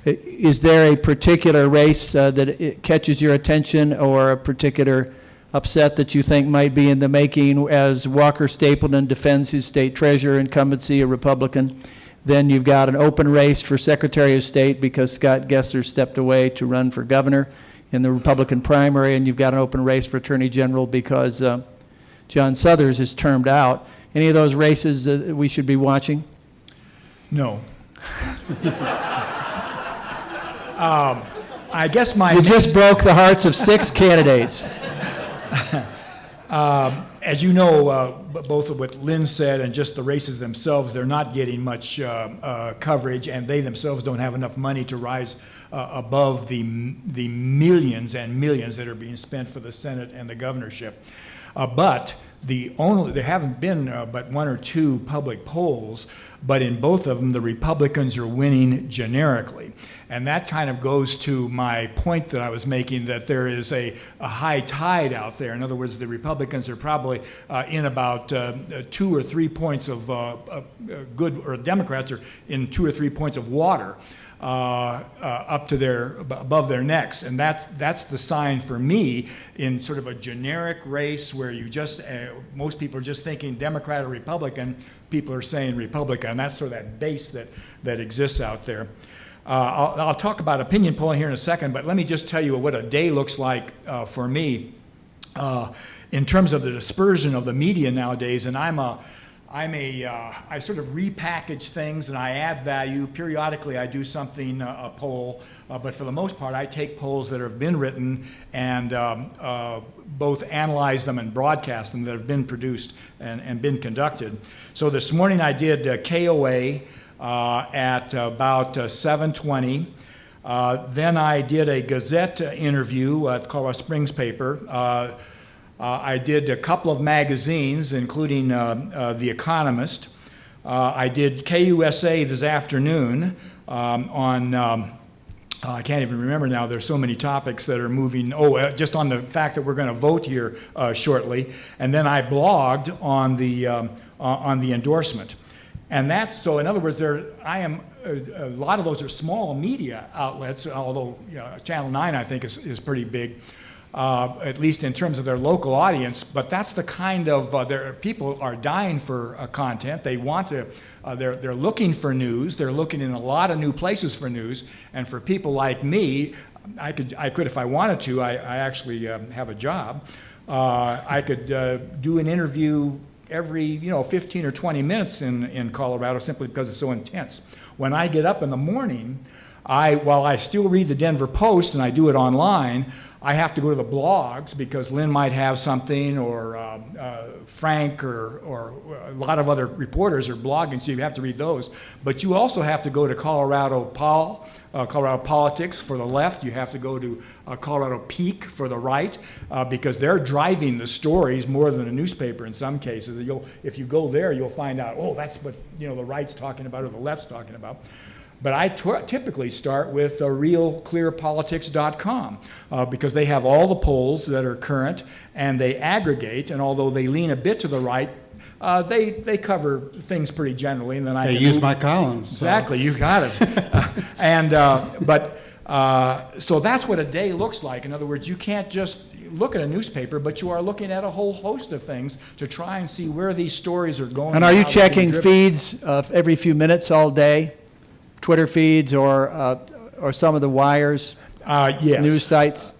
is there a particular race that it catches your attention, or a particular upset that you think might be in the making as Walker Stapleton defends his state treasurer incumbency, a Republican? Then you've got an open race for Secretary of State because Scott Gessler stepped away to run for governor in the Republican primary, and you've got an open race for Attorney General because John Suthers is termed out. Any of those races we should be watching? No. I guess my... You just broke the hearts of 6 candidates. As you know, both of what Lynn said and just the races themselves, they're not getting much coverage, and they themselves don't have enough money to rise above the millions and millions that are being spent for the Senate and the governorship. But there haven't been but 1 or 2 public polls, but in both of them, the Republicans are winning generically. And that kind of goes to my point that I was making, that there is a high tide out there. In other words, the Republicans are probably in about 2 or 3 points of good, or Democrats are in 2 or 3 points of water up to above their necks. And that's the sign for me in sort of a generic race where you just, most people are just thinking Democrat or Republican, people are saying Republican, and that's sort of that base that exists out there. I'll talk about opinion polling here in a second, but let me just tell you what a day looks like for me in terms of the dispersion of the media nowadays. And I sort of repackage things and I add value. Periodically I do something, a poll, but for the most part I take polls that have been written and both analyze them and broadcast them that have been produced and been conducted. So this morning I did KOA at about 7:20. Then I did a Gazette interview at Colorado Springs paper. I did a couple of magazines, including The Economist. I did KUSA this afternoon on, I can't even remember now, there's so many topics that are moving. Just on the fact that we're going to vote here shortly. And then I blogged on the endorsement. And that's, so in other words, a lot of those are small media outlets, although Channel 9 I think is pretty big. at least in terms of their local audience, but that's the kind of, people are dying for content. They want to, they're looking for news. They're looking in a lot of new places for news. And for people like me, I could if I wanted to, I actually have a job. I could do an interview every 15 or 20 minutes in Colorado simply because it's so intense. When I get up in the morning, while I still read the Denver Post and I do it online, I have to go to the blogs because Lynn might have something, or Frank, or a lot of other reporters are blogging, so you have to read those. But you also have to go to Colorado Politics for the left. You have to go to Colorado Peak for the right, because they're driving the stories more than a newspaper in some cases. If you go there, you'll find out, oh, that's what the right's talking about or the left's talking about. But I typically start with realclearpolitics.com because they have all the polls that are current, and they aggregate, and although they lean a bit to the right, they cover things pretty generally. And then They use my columns. Exactly, you got it. So that's what a day looks like. In other words, you can't just look at a newspaper, but you are looking at a whole host of things to try and see where these stories are going. And are you how they're being checking driven. feeds every few minutes all day? Twitter feeds or some of the wires, Yes. news sites?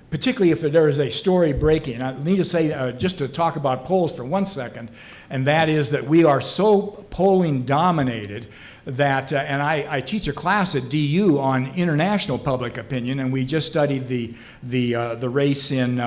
Particularly if there is a story breaking. I need to say, just to talk about polls for 1 second, and that is that we are so polling dominated that, and I teach a class at DU on international public opinion, and we just studied the race in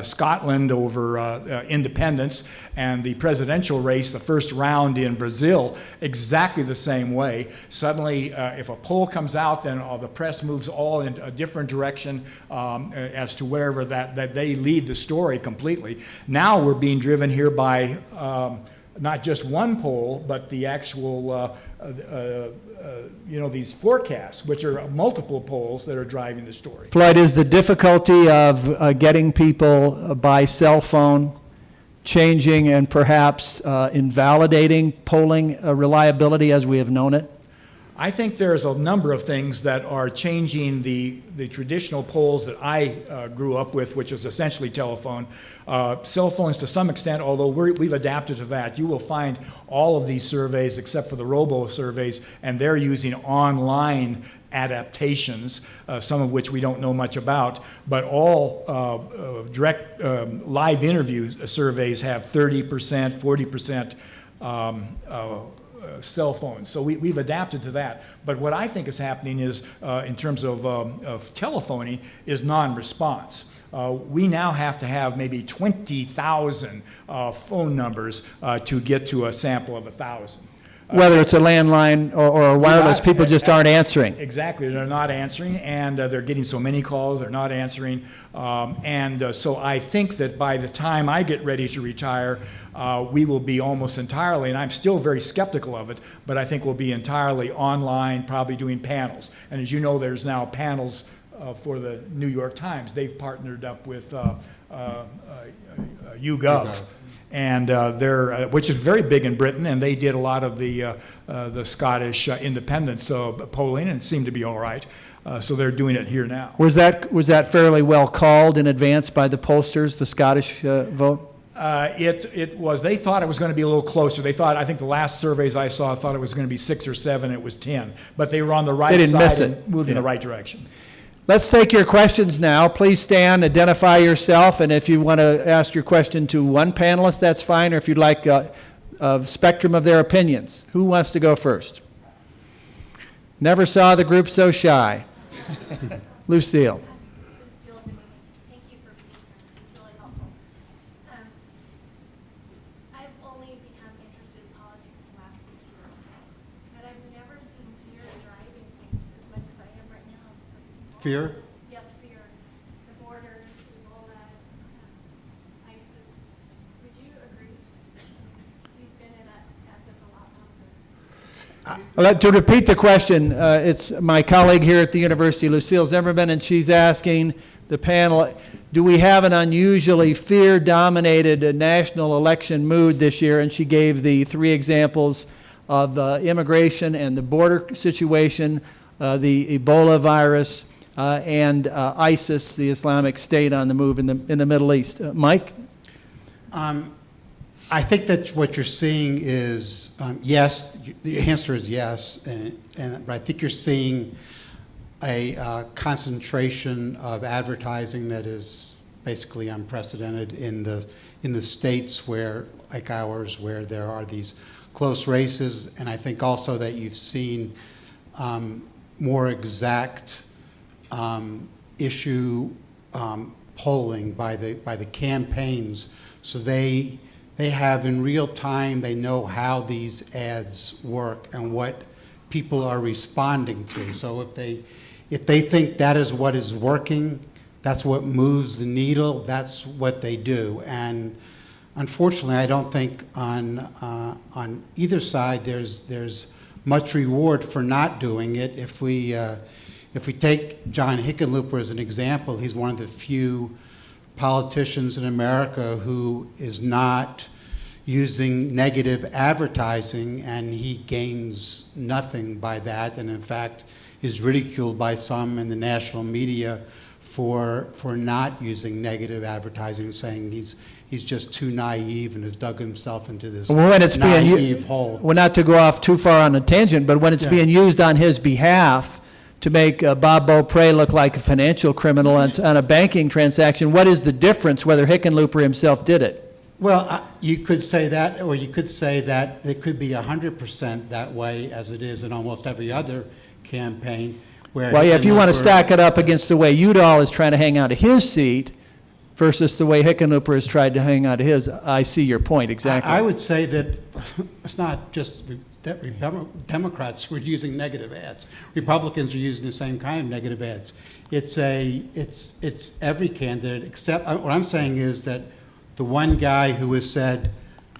Scotland over independence, and the presidential race, the first round in Brazil, exactly the same way. Suddenly, if a poll comes out, then the press moves all in a different direction as to wherever that they lead the story completely. Now we're being driven here by not just one poll, but the actual, these forecasts, which are multiple polls that are driving the story. Floyd, is the difficulty of getting people by cell phone changing and perhaps invalidating polling reliability as we have known it? I think there's a number of things that are changing the traditional polls that I grew up with, which is essentially telephone. Cell phones to some extent, although we've adapted to that. You will find all of these surveys, except for the robo surveys, and they're using online adaptations, some of which we don't know much about, but all direct live interview surveys have 30%, 40% cell phones. So we've adapted to that. But what I think is happening is, in terms of telephony, is non-response. We now have to have maybe 20,000 phone numbers to get to a sample of 1,000. Whether it's a landline or wireless, people just aren't answering. Exactly, they're not answering, and they're getting so many calls, they're not answering. So I think that by the time I get ready to retire, we will be almost entirely, and I'm still very skeptical of it, but I think we'll be entirely online, probably doing panels. And as you know, there's now panels for the New York Times. They've partnered up with YouGov. And which is very big in Britain, and they did a lot of the Scottish independence polling, and it seemed to be all right. So they're doing it here now. Was that fairly well called in advance by the pollsters, the Scottish vote? It was. They thought it was going to be a little closer. They thought, I think the last surveys I saw thought it was going to be 6 or 7. It was 10, but they were on the right They didn't side miss it. and moved in Yeah. the right direction. Let's take your questions now. Please stand, identify yourself, and if you want to ask your question to one panelist, that's fine, or if you'd like a spectrum of their opinions. Who wants to go first? Never saw the group so shy. Lucille. Thank you for being here. It's really helpful. I've only become interested in politics the last 6 years, but I've never seen fear driving things as much as I am right now. Fear? Yes, fear. The borders, Ebola, ISIS. Would you agree? We've been at this a lot longer. To repeat the question, it's my colleague here at the University, Lucille Zimmerman, and she's asking the panel, do we have an unusually fear-dominated national election mood this year? And she gave the 3 examples of immigration and the border situation, the Ebola virus, and ISIS, the Islamic State, on the move in the Middle East. Mike? I think that what you're seeing is, yes, the answer is yes, but I think you're seeing a concentration of advertising that is basically unprecedented in the states where, like ours, where there are these close races, and I think also that you've seen more exact issue polling by the campaigns, so they have in real time, they know how these ads work and what people are responding to. So if they think that is what is working, that's what moves the needle, that's what they do. And unfortunately, I don't think on either side there's much reward for not doing it. If we take John Hickenlooper as an example, he's one of the few politicians in America who is not using negative advertising, and he gains nothing by that, and in fact is ridiculed by some in the national media for not using negative advertising, saying he's just too naive and has dug himself into this naive hole. Well, not to go off too far on a tangent, but when it's being used on his behalf to make Bob Beaupre look like a financial criminal on a banking transaction, what is the difference whether Hickenlooper himself did it? Well, you could say that, or you could say that it could be 100% that way, as it is in almost every other campaign. Where Well, yeah, if you want to Hickenlooper- stack it up against the way Udall is trying to hang out of his seat versus the way Hickenlooper has tried to hang out of his, I see your point, exactly. I would say that it's not just that Democrats were using negative ads. Republicans are using the same kind of negative ads. It's every candidate, except what I'm saying is that the one guy who has said,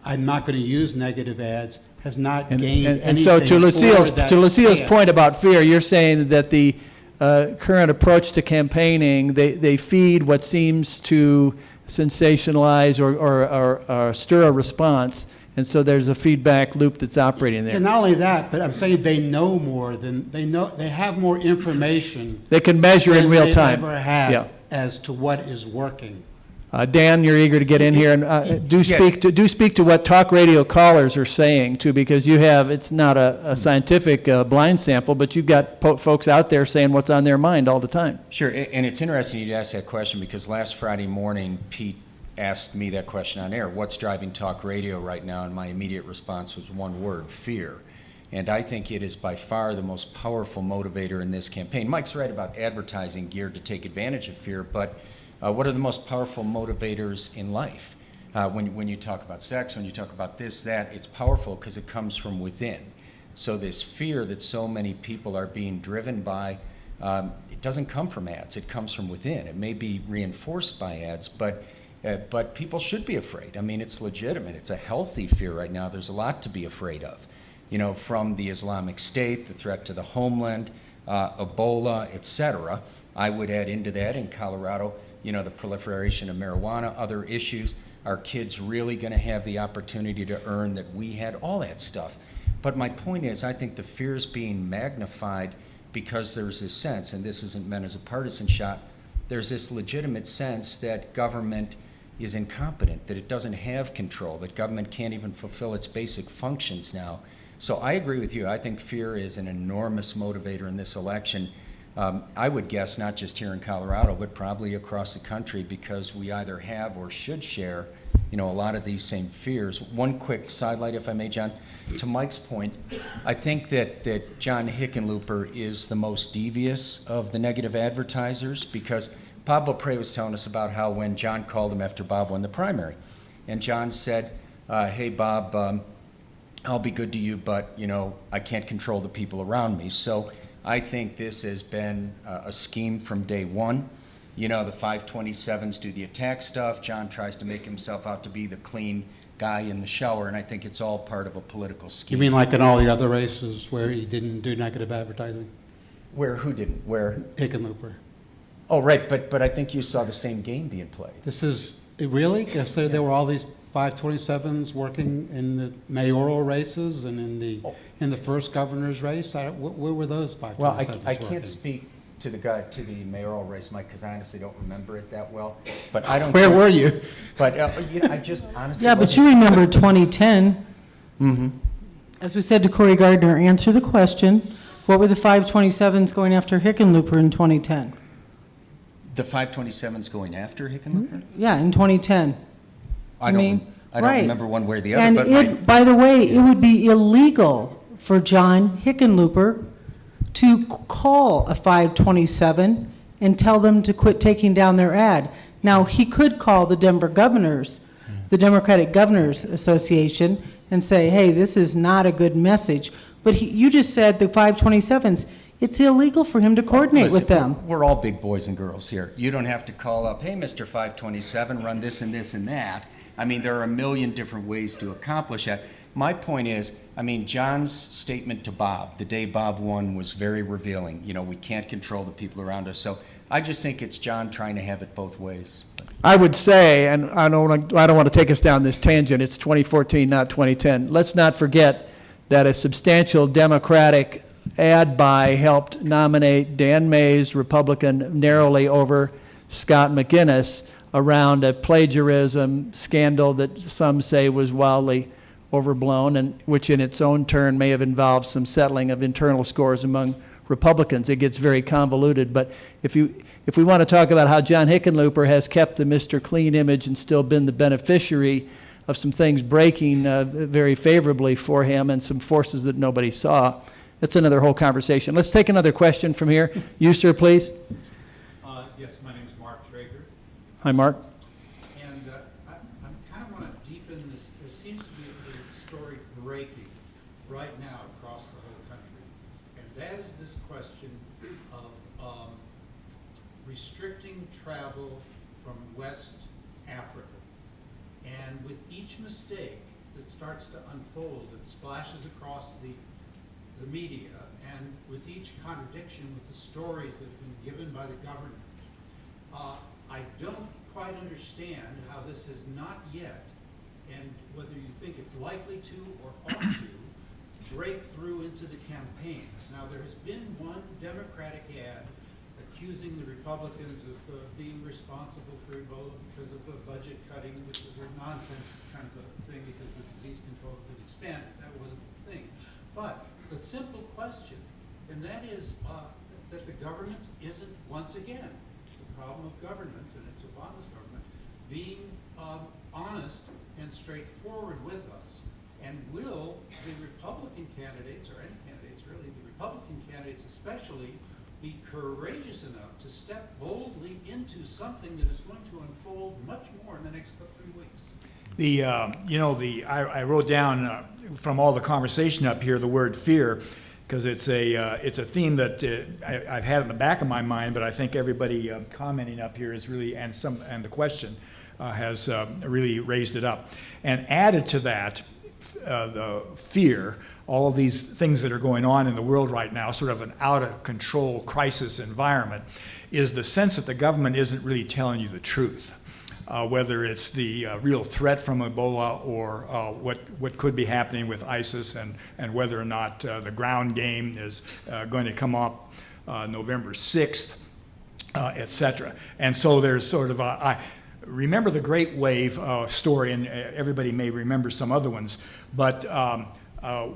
"I'm not going to use negative ads," has not gained anything. And so to Lucille's stand. point about fear, you're saying that the current approach to campaigning, they feed what seems to sensationalize or stir a response, and so there's a feedback loop that's operating there. And not only that, but I'm saying they know more than they know. They have more information. They can measure in real than time. They ever had Yeah. as to what is working. Dan, you're eager to get in here, and do speak to what talk radio callers are saying too, because you have, it's not a scientific blind sample, but you've got folks out there saying what's on their mind all the time. Sure, and it's interesting you ask that question because last Friday morning, Pete asked me that question on air, what's driving talk radio right now? And my immediate response was one word, fear. And I think it is by far the most powerful motivator in this campaign. Mike's right about advertising geared to take advantage of fear, but what are the most powerful motivators in life? When you talk about sex, when you talk about this, that, it's powerful because it comes from within. So this fear that so many people are being driven by, it doesn't come from ads, it comes from within. It may be reinforced by ads, but people should be afraid. I mean, it's legitimate. It's a healthy fear right now. There's a lot to be afraid of. You know, from the Islamic State, the threat to the homeland, Ebola, etc. I would add into that in Colorado, you know, the proliferation of marijuana, other issues. Are kids really going to have the opportunity to earn that we had? All that stuff. But my point is, I think the fear is being magnified because there's this sense, and this isn't meant as a partisan shot, there's this legitimate sense that government is incompetent, that it doesn't have control, that government can't even fulfill its basic functions now. So I agree with you. I think fear is an enormous motivator in this election. I would guess not just here in Colorado, but probably across the country, because we either have or should share, you know, a lot of these same fears. One quick sidelight, if I may, John. To Mike's point, I think that John Hickenlooper is the most devious of the negative advertisers, because Bob Beaupre was telling us about how when John called him after Bob won the primary, and John said, hey, Bob, I'll be good to you, but, you know, I can't control the people around me. So I think this has been a scheme from day one. You know, the 527s do the attack stuff. John tries to make himself out to be the clean guy in the shower, and I think it's all part of a political scheme. You mean like in all the other races where he didn't do negative advertising? Where, who didn't? Where? Hickenlooper. Oh, right, but I think you saw the same game being played. This is, really? Yes, there were all these 527s working in the mayoral races and in the first governor's race? Where were those 527s Well, I working? can't speak to the mayoral race, Mike, because I honestly don't remember it that well. But I don't. Where were you? But I just honestly. Yeah, but wasn't- you remember 2010. As we said to Corey Gardner, answer the question. What were the 527s going after Hickenlooper in 2010? The 527's going after Hickenlooper? Yeah, in 2010. I mean, don't right. remember one way or the other. And but it, by the way, it would be illegal for John Hickenlooper to call a 527 and tell them to quit taking down their ad. Now, he could call the Denver Governors, the Democratic Governors Association, and say, hey, this is not a good message. But you just said the 527s, it's illegal for him to coordinate with Listen, them. We're all big boys and girls here. You don't have to call up, hey, Mr. 527, run this and this and that. I mean, there are a million different ways to accomplish that. My point is, I mean, John's statement to Bob, the day Bob won, was very revealing. You know, we can't control the people around us. So I just think it's John trying to have it both ways. I would say, and I don't want to take us down this tangent, it's 2014, not 2010. Let's not forget that a substantial Democratic ad buy helped nominate Dan Mays, Republican, narrowly over Scott McInnes around a plagiarism scandal that some say was wildly overblown, and which in its own turn may have involved some settling of internal scores among Republicans. It gets very convoluted, but if we want to talk about how John Hickenlooper has kept the Mr. Clean image and still been the beneficiary of some things breaking very favorably for him and some forces that nobody saw, that's another whole conversation. Let's take another question from here. You, sir, please. Yes, my name is Mark Traeger, Hi, Mark. and I kind of want to deepen this. There seems to be a story breaking right now across the whole country, and that is this question of restricting travel from West Africa. And with each mistake that starts to unfold, it splashes across the media, and with each contradiction with the stories that have been given by the government, I don't quite understand how this has not yet, and whether you think it's likely to or ought to, break through into the campaigns. Now, there has been one Democratic ad accusing the Republicans of being responsible for Ebola because of the budget cutting, which was a nonsense kind of thing because the disease control had been expanded. That wasn't the thing. But the simple question, and that is that the government isn't, once again, the problem of government, and it's Obama's government, being honest and straightforward with us. And will the Republican candidates, or any candidates really, the Republican candidates especially, be courageous enough to step boldly into something that is going to unfold much more in the next 3 weeks? I wrote down from all the conversation up here the word fear, because it's a theme that I've had in the back of my mind, but I think everybody commenting up here is really, and the question has really raised it up. And added to that, the fear, all of these things that are going on in the world right now, sort of an out-of-control crisis environment, is the sense that the government isn't really telling you the truth. Whether it's the real threat from Ebola or what could be happening with ISIS, and whether or not the ground game is going to come up November 6th, et cetera. And so there's sort of I remember the Great Wave story, and everybody may remember some other ones, but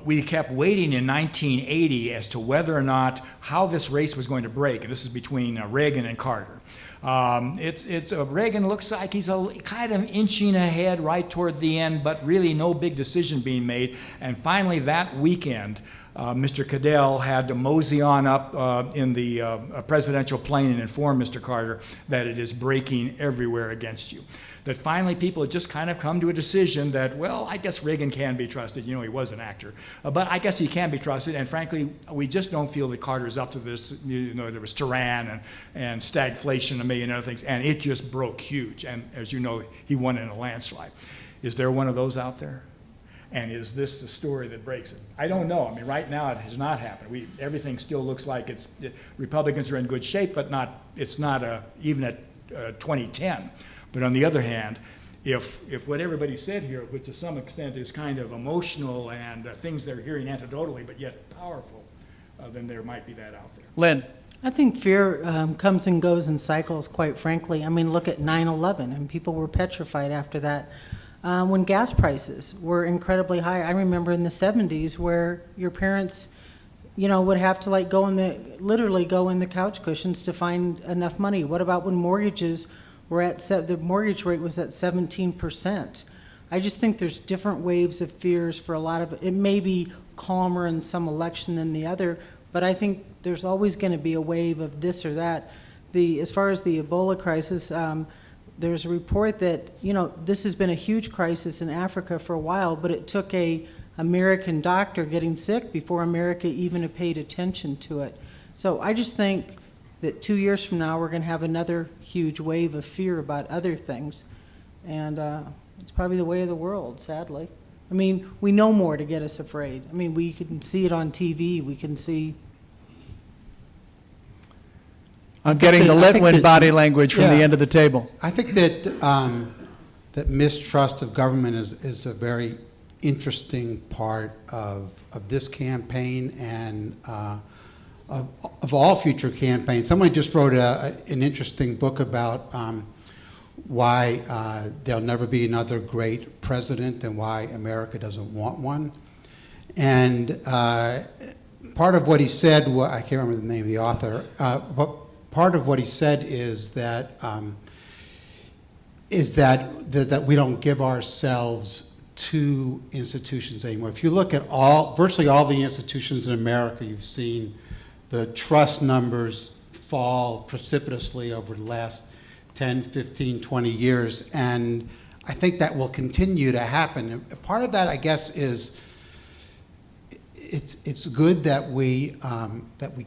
we kept waiting in 1980 as to whether or not how this race was going to break, and this is between Reagan and Carter. Reagan looks like he's kind of inching ahead right toward the end, but really no big decision being made. And finally that weekend, Mr. Cadell had to mosey on up in the presidential plane and inform Mr. Carter that it is breaking everywhere against you. That finally people had just kind of come to a decision that, well, I guess Reagan can be trusted. You know, he was an actor. But I guess he can be trusted. And frankly, we just don't feel that Carter's up to this. You know, there was Tehran and stagflation, a million other things. And it just broke huge. And as you know, he won in a landslide. Is there one of those out there? And is this the story that breaks it? I don't know. I mean, right now it has not happened. Everything still looks like Republicans are in good shape, but it's not even at 2010. But on the other hand, if what everybody said here, which to some extent is kind of emotional and things they're hearing anecdotally, but yet powerful, then there might be that out there. Lynn. I think fear comes and goes in cycles, quite frankly. I mean, look at 9/11, and people were petrified after that. When gas prices were incredibly high, I remember in the 70s where your parents, would have to like literally go in the couch cushions to find enough money. What about when mortgages were the mortgage rate was at 17%? I just think there's different waves of fears for a lot of it. May be calmer in some election than the other, but I think there's always going to be a wave of this or that. As far as the Ebola crisis, there's a report that, this has been a huge crisis in Africa for a while, but it took a American doctor getting sick before America even paid attention to it. So I just think that 2 years from now, we're going to have another huge wave of fear about other things. And it's probably the way of the world, sadly. I mean, we know more to get us afraid. I mean, we can see it on TV. We can see. I'm getting the I think Littwin that- body language from the yeah. end of the table. I think that that mistrust of government is a very interesting part of this campaign and of all future campaigns. Somebody just wrote an interesting book about why there'll never be another great president and why America doesn't want one. And part of what he said, I can't remember the name of the author, but part of what he said is that we don't give ourselves to institutions anymore. If you look at virtually all the institutions in America, you've seen the trust numbers fall precipitously over the last 10, 15, 20 years, and I think that will continue to happen. And part of that, I guess, is it's good that we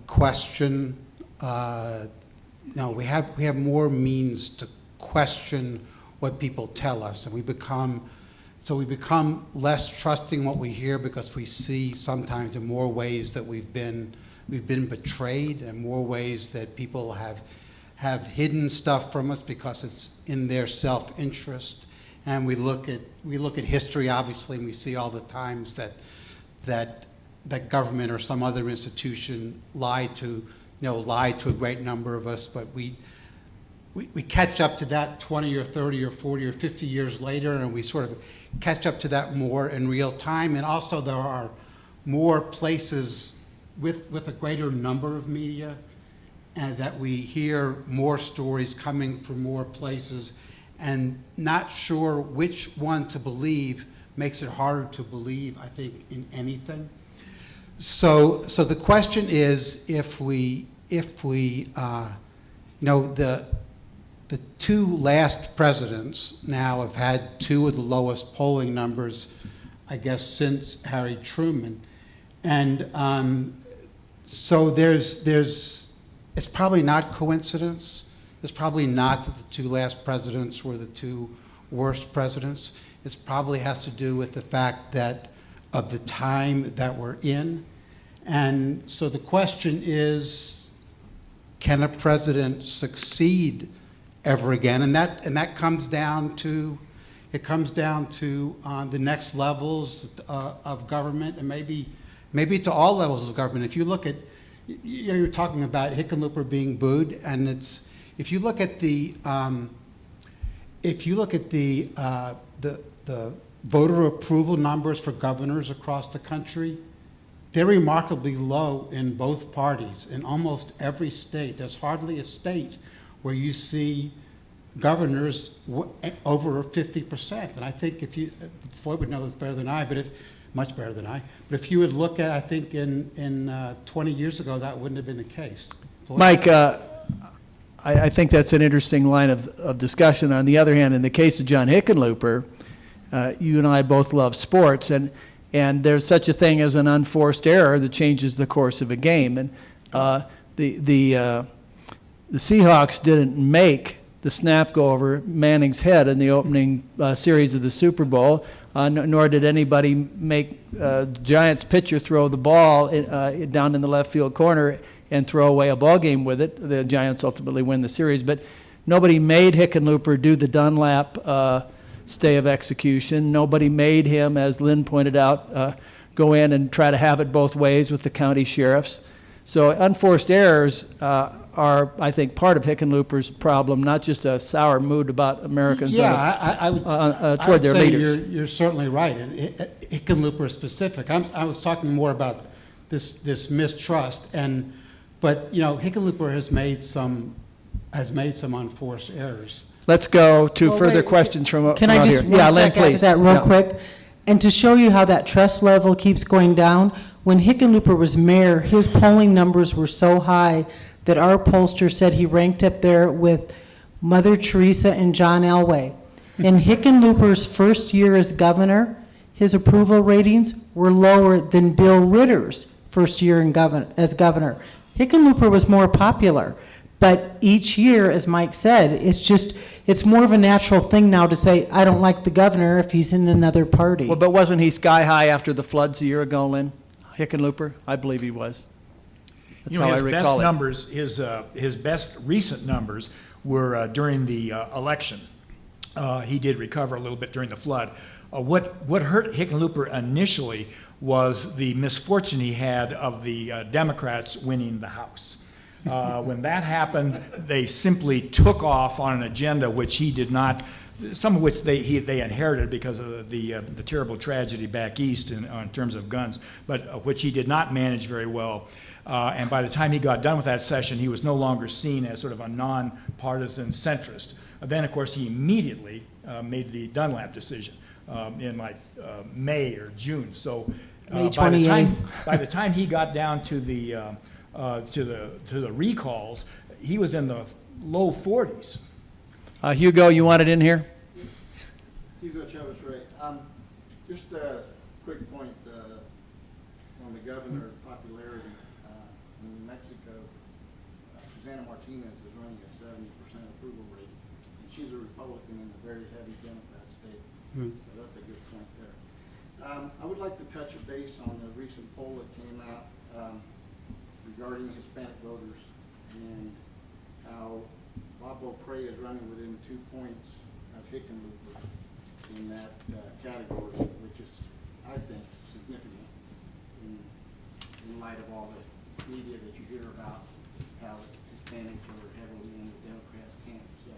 question. We have more means to question what people tell us, and we become less trusting what we hear because we see sometimes in more ways that we've been betrayed, and more ways that people have hidden stuff from us because it's in their self-interest. And we look at history, obviously, and we see all the times that government or some other institution lied to a great number of us, but we catch up to that 20 or 30 or 40 or 50 years later, and we sort of catch up to that more in real time. And also there are more places with a greater number of media, and that we hear more stories coming from more places, and not sure which one to believe makes it harder to believe, I think, in anything. So the question is, the two last presidents now have had two of the lowest polling numbers, I guess, since Harry Truman. And so it's probably not coincidence. It's probably not that the two last presidents were the two worst presidents. It probably has to do with the fact that of the time that we're in. And so the question is, can a president succeed ever again? And that comes down to the next levels of government, and maybe to all levels of government. If you look at, you're talking about Hickenlooper being booed, and if you look at the voter approval numbers for governors across the country, they're remarkably low in both parties. In almost every state, there's hardly a state where you see governors over 50%. And I think Floyd would know this better than I, much better than I. But if you would look at, I think in 20 years ago, that wouldn't have been the case. Floyd? Mike, I think that's an interesting line of discussion. On the other hand, in the case of John Hickenlooper, you and I both love sports, and there's such a thing as an unforced error that changes the course of a game. And the Seahawks didn't make the snap go over Manning's head in the opening series of the Super Bowl, nor did anybody make the Giants pitcher throw the ball down in the left field corner and throw away a ball game with it. The Giants ultimately win the series, but nobody made Hickenlooper do the Dunlap stay of execution. Nobody made him, as Lynn pointed out, go in and try to have it both ways with the county sheriffs. So unforced errors are, I think, part of Hickenlooper's problem, not just a sour mood about Americans Yeah, I would, I toward would their say leaders. you're certainly right. Hickenlooper is specific. I was talking more about this mistrust, but you know, Hickenlooper has made some unforced errors. Let's go to Well, further wait, questions from Can out I here. just, one Yeah, Lynn, second after please. that real Yeah. quick? And to show you how that trust level keeps going down, when Hickenlooper was mayor, his polling numbers were so high that our pollster said he ranked up there with Mother Teresa and John Elway. In Hickenlooper's first year as governor, his approval ratings were lower than Bill Ritter's first year as governor. Hickenlooper was more popular. But each year, as Mike said, it's more of a natural thing now to say, I don't like the governor if he's in another party. Well, but wasn't he sky high after the floods a year ago, Lynn? Hickenlooper? I believe he was. That's You know, how I his best recall it. numbers, his best recent numbers were during the election. He did recover a little bit during the flood. What hurt Hickenlooper initially was the misfortune he had of the Democrats winning the House. When that happened, they simply took off on an agenda which he did not, some of which they inherited because of the terrible tragedy back east in terms of guns, but which he did not manage very well. And by the time he got done with that session, he was no longer seen as sort of a nonpartisan centrist. Then, of course, he immediately made the Dunlap decision in like May or June. So May by the 28th. time he got down to the recalls, he was in the low 40s. Hugo, you want it in here? Hugo Chavez Ray. Just a quick point on the governor's popularity. In Mexico, Susana Martinez is running a 70% approval rate, and she's a Republican in a very heavy Democrat state. So that's a good point there. I would like to touch a base on the recent poll that came out regarding Hispanic voters and how Bob Beaupre is running within 2 points of Hickenlooper in that category, which is, I think, significant in light of all the media that you hear about how Hispanics are heavily in the Democrats' camp. So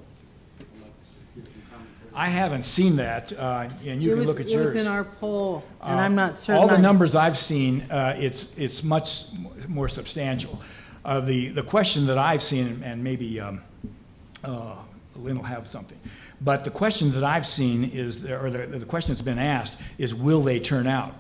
I'd like to give some commentary. I haven't seen that, and you can look at yours. It was in our poll, and I'm not certain. All the numbers I've seen, it's much more substantial. The question that I've seen, and maybe Lynn will have something, but the question that I've seen is, or the question that's been asked is, will they turn out?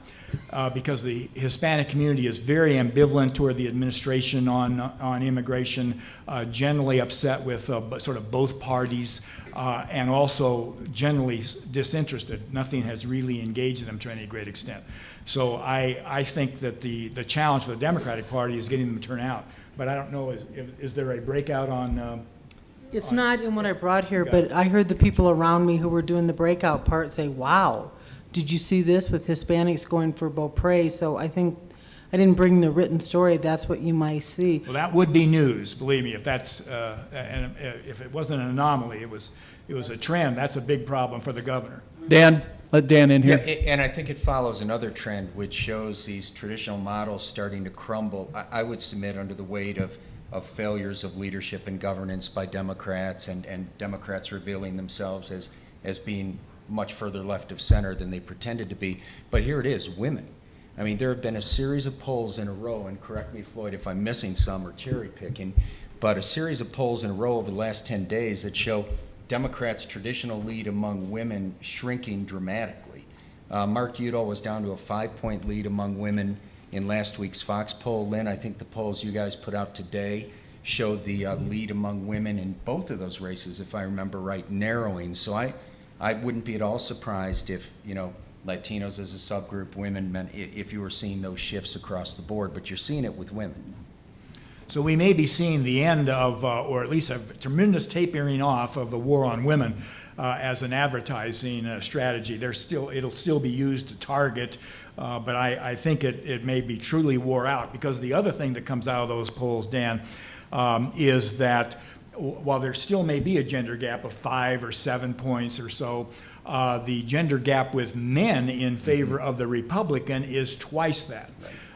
Because the Hispanic community is very ambivalent toward the administration on immigration, generally upset with sort of both parties, and also generally disinterested. Nothing has really engaged them to any great extent. So I think that the challenge for the Democratic Party is getting them to turn out. But I don't know, is there a breakout on... It's not in what I brought here, but I heard the people around me who were doing the breakout part say, wow, did you see this with Hispanics going for Beaupre? So I think, I didn't bring the written story, that's what you might see. Well, that would be news, believe me. If that's, and if it wasn't an anomaly, it was a trend. That's a big problem for the governor. Dan, let Dan in Yeah, here. and I think it follows another trend which shows these traditional models starting to crumble. I would submit under the weight of failures of leadership and governance by Democrats, and Democrats revealing themselves as being much further left of center than they pretended to be. But here it is, women. I mean, there have been a series of polls in a row, and correct me, Floyd, if I'm missing some or cherry picking, but a series of polls in a row over the last 10 days that show Democrats' traditional lead among women shrinking dramatically. Mark Udall was down to a 5-point lead among women in last week's Fox poll. Lynn, I think the polls you guys put out today showed the lead among women in both of those races, if I remember right, narrowing. So I wouldn't be at all surprised if, you know, Latinos as a subgroup, women, men, if you were seeing those shifts across the board, but you're seeing it with women. So we may be seeing the end of, or at least a tremendous tapering off of the war on women as an advertising strategy. It'll still be used to target, but I think it may be truly wore out, because the other thing that comes out of those polls, Dan, is that while there still may be a gender gap of 5 or 7 points or so, the gender gap with men in favor of the Republican is twice that.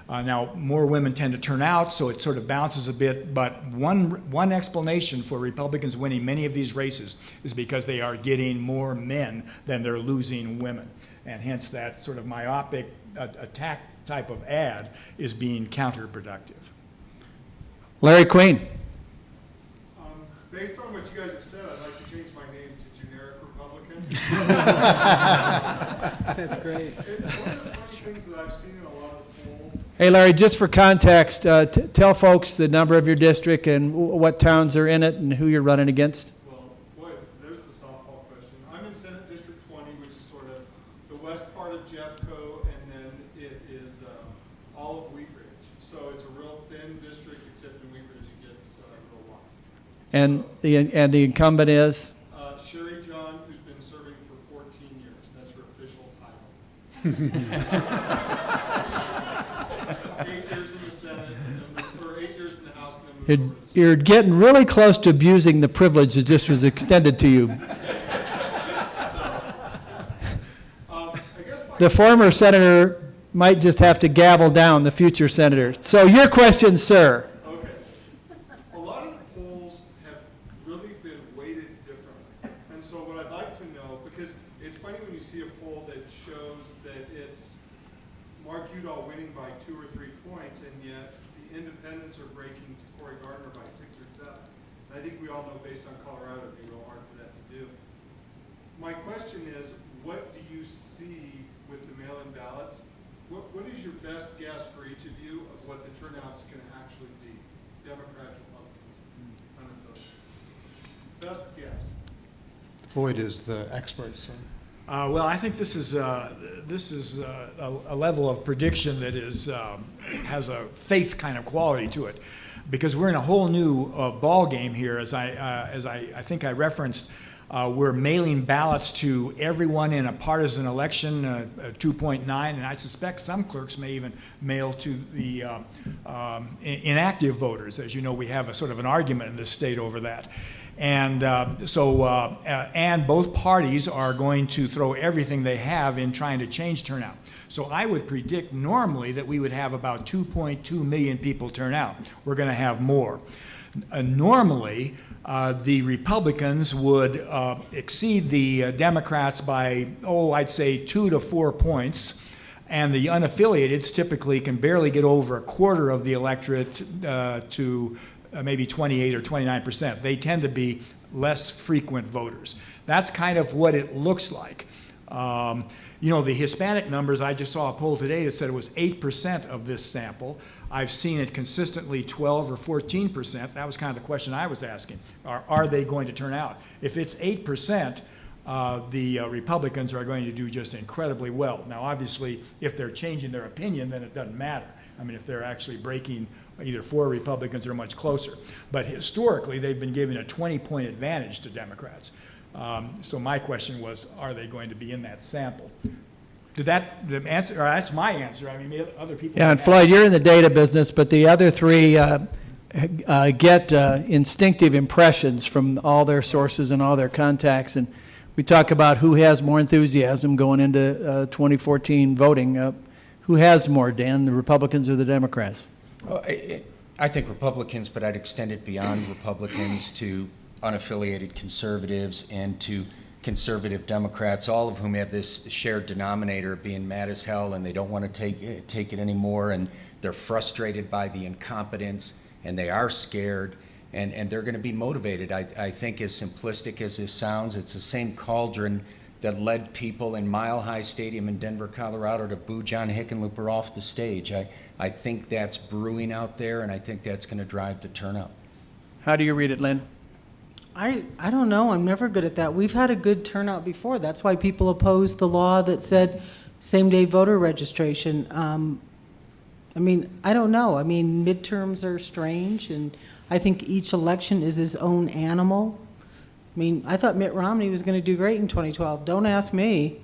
Now, more women tend to turn out, so it sort of bounces a bit, but one explanation for Republicans winning many of these races is because they are getting more men than they're losing women. And hence that sort of myopic attack type of ad is being counterproductive. Larry Queen. Based on what you guys have said, I'd like to change my name to Generic Republican. That's great. One of the funny things that I've seen in a lot of polls. Hey, Larry, just for context, tell folks the number of your district and what towns are in it and who you're running against. Well, boy, there's the softball question. I'm in Senate District 20, which is sort of the west part of Jeffco, and then it is all of Wheat Ridge. So it's a real thin district, except in Wheat Ridge it gets real wide. And the incumbent is? Sherry John, who's been serving for 14 years. That's her official title. 8 years in the Senate, or 8 years in the House, and then moved over to the You're getting really close to abusing the privilege that just was extended to you. The former senator might just have to gavel down the future senator. So your question, sir. Okay. A lot of the polls have really been weighted differently. And so what I'd like to know, because it's funny when you see a poll that shows that it's Mark Udall winning by 2 or 3 points, and yet the independents are breaking to Cory Gardner by 6 or 7. I think we all know, based on Colorado, it'd be real hard for that to do. My question is, what do you see with the mail-in ballots? What is your best guess for each of you of what the turnout's going to actually be? Democrats, Republicans, unaffiliated. Best guess. Floyd is the expert, so. Well, I think this is a level of prediction that is has a faith kind of quality to it, because we're in a whole new ball game here. As I think I referenced, we're mailing ballots to everyone in a partisan election, 2.9, and I suspect some clerks may even mail to the inactive voters. As you know, we have a sort of an argument in this state over that. And and both parties are going to throw everything they have in trying to change turnout. So I would predict normally that we would have about 2.2 million people turn out. We're going to have more. Normally, the Republicans would exceed the Democrats by, I'd say 2 to 4 points. And the unaffiliateds typically can barely get over a quarter of the electorate to maybe 28 or 29%. They tend to be less frequent voters. That's kind of what it looks like. You know, the Hispanic numbers, I just saw a poll today that said it was 8% of this sample. I've seen it consistently 12 or 14%. That was kind of the question I was asking. Are they going to turn out? If it's 8%, the Republicans are going to do just incredibly well. Now, obviously, if they're changing their opinion, then it doesn't matter. I mean, if they're actually breaking either 4 Republicans or much closer. But historically, they've been giving a 20-point advantage to Democrats. So my question was, are they going to be in that sample? Did that the answer? Or that's my answer. I mean, other people. Yeah, and Floyd, you're in the data business, but the other three get instinctive impressions from all their sources and all their contacts. And we talk about who has more enthusiasm going into 2014 voting. Who has more, Dan, the Republicans or the Democrats? Well, I think Republicans, but I'd extend it beyond Republicans to unaffiliated conservatives and to conservative Democrats, all of whom have this shared denominator of being mad as hell and they don't want to take it anymore, and they're frustrated by the incompetence and they are scared, and they're going to be motivated. I think, as simplistic as this sounds, it's the same cauldron that led people in Mile High Stadium in Denver, Colorado to boo John Hickenlooper off the stage. I think that's brewing out there, and I think that's going to drive the turnout. How do you read it, Lynn? I don't know. I'm never good at that. We've had a good turnout before. That's why people opposed the law that said same-day voter registration. I mean, I don't know. I mean, midterms are strange, and I think each election is its own animal. I mean, I thought Mitt Romney was going to do great in 2012. Don't ask me.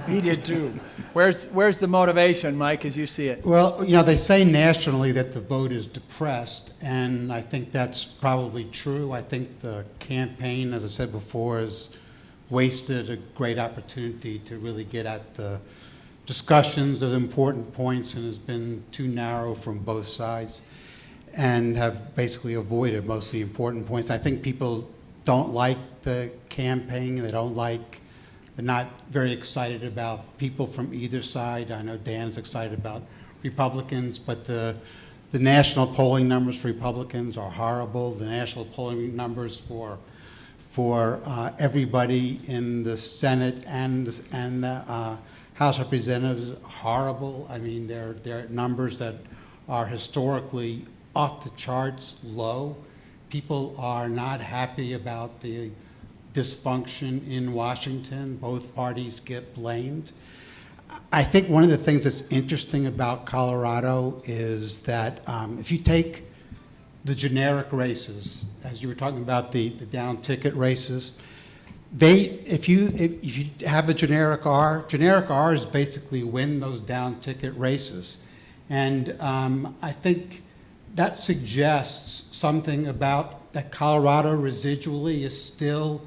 He did too. Where's the motivation, Mike, as you see it? Well, you know, they say nationally that the vote is depressed, and I think that's probably true. I think the campaign, as I said before, has wasted a great opportunity to really get at the discussions of important points and has been too narrow from both sides and have basically avoided most of the important points. I think people don't like the campaign. They're not very excited about people from either side. I know Dan's excited about Republicans, but the national polling numbers for Republicans are horrible. The national polling numbers for everybody in the Senate and the House of Representatives are horrible. I mean, they're numbers that are historically off the charts low. People are not happy about the dysfunction in Washington. Both parties get blamed. I think one of the things that's interesting about Colorado is that if you take the generic races, as you were talking about the down ticket races, if you have a generic R is basically win those down ticket races. And I think that suggests something about that Colorado residually is still,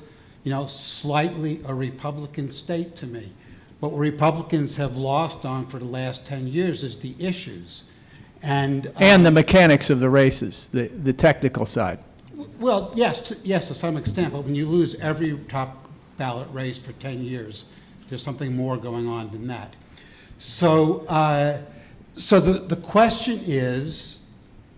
slightly a Republican state to me. But what Republicans have lost on for the last 10 years is the issues. And And the mechanics of the races, the technical side. well, yes, to some extent, but when you lose every top ballot race for 10 years, there's something more going on than that. So, the question is,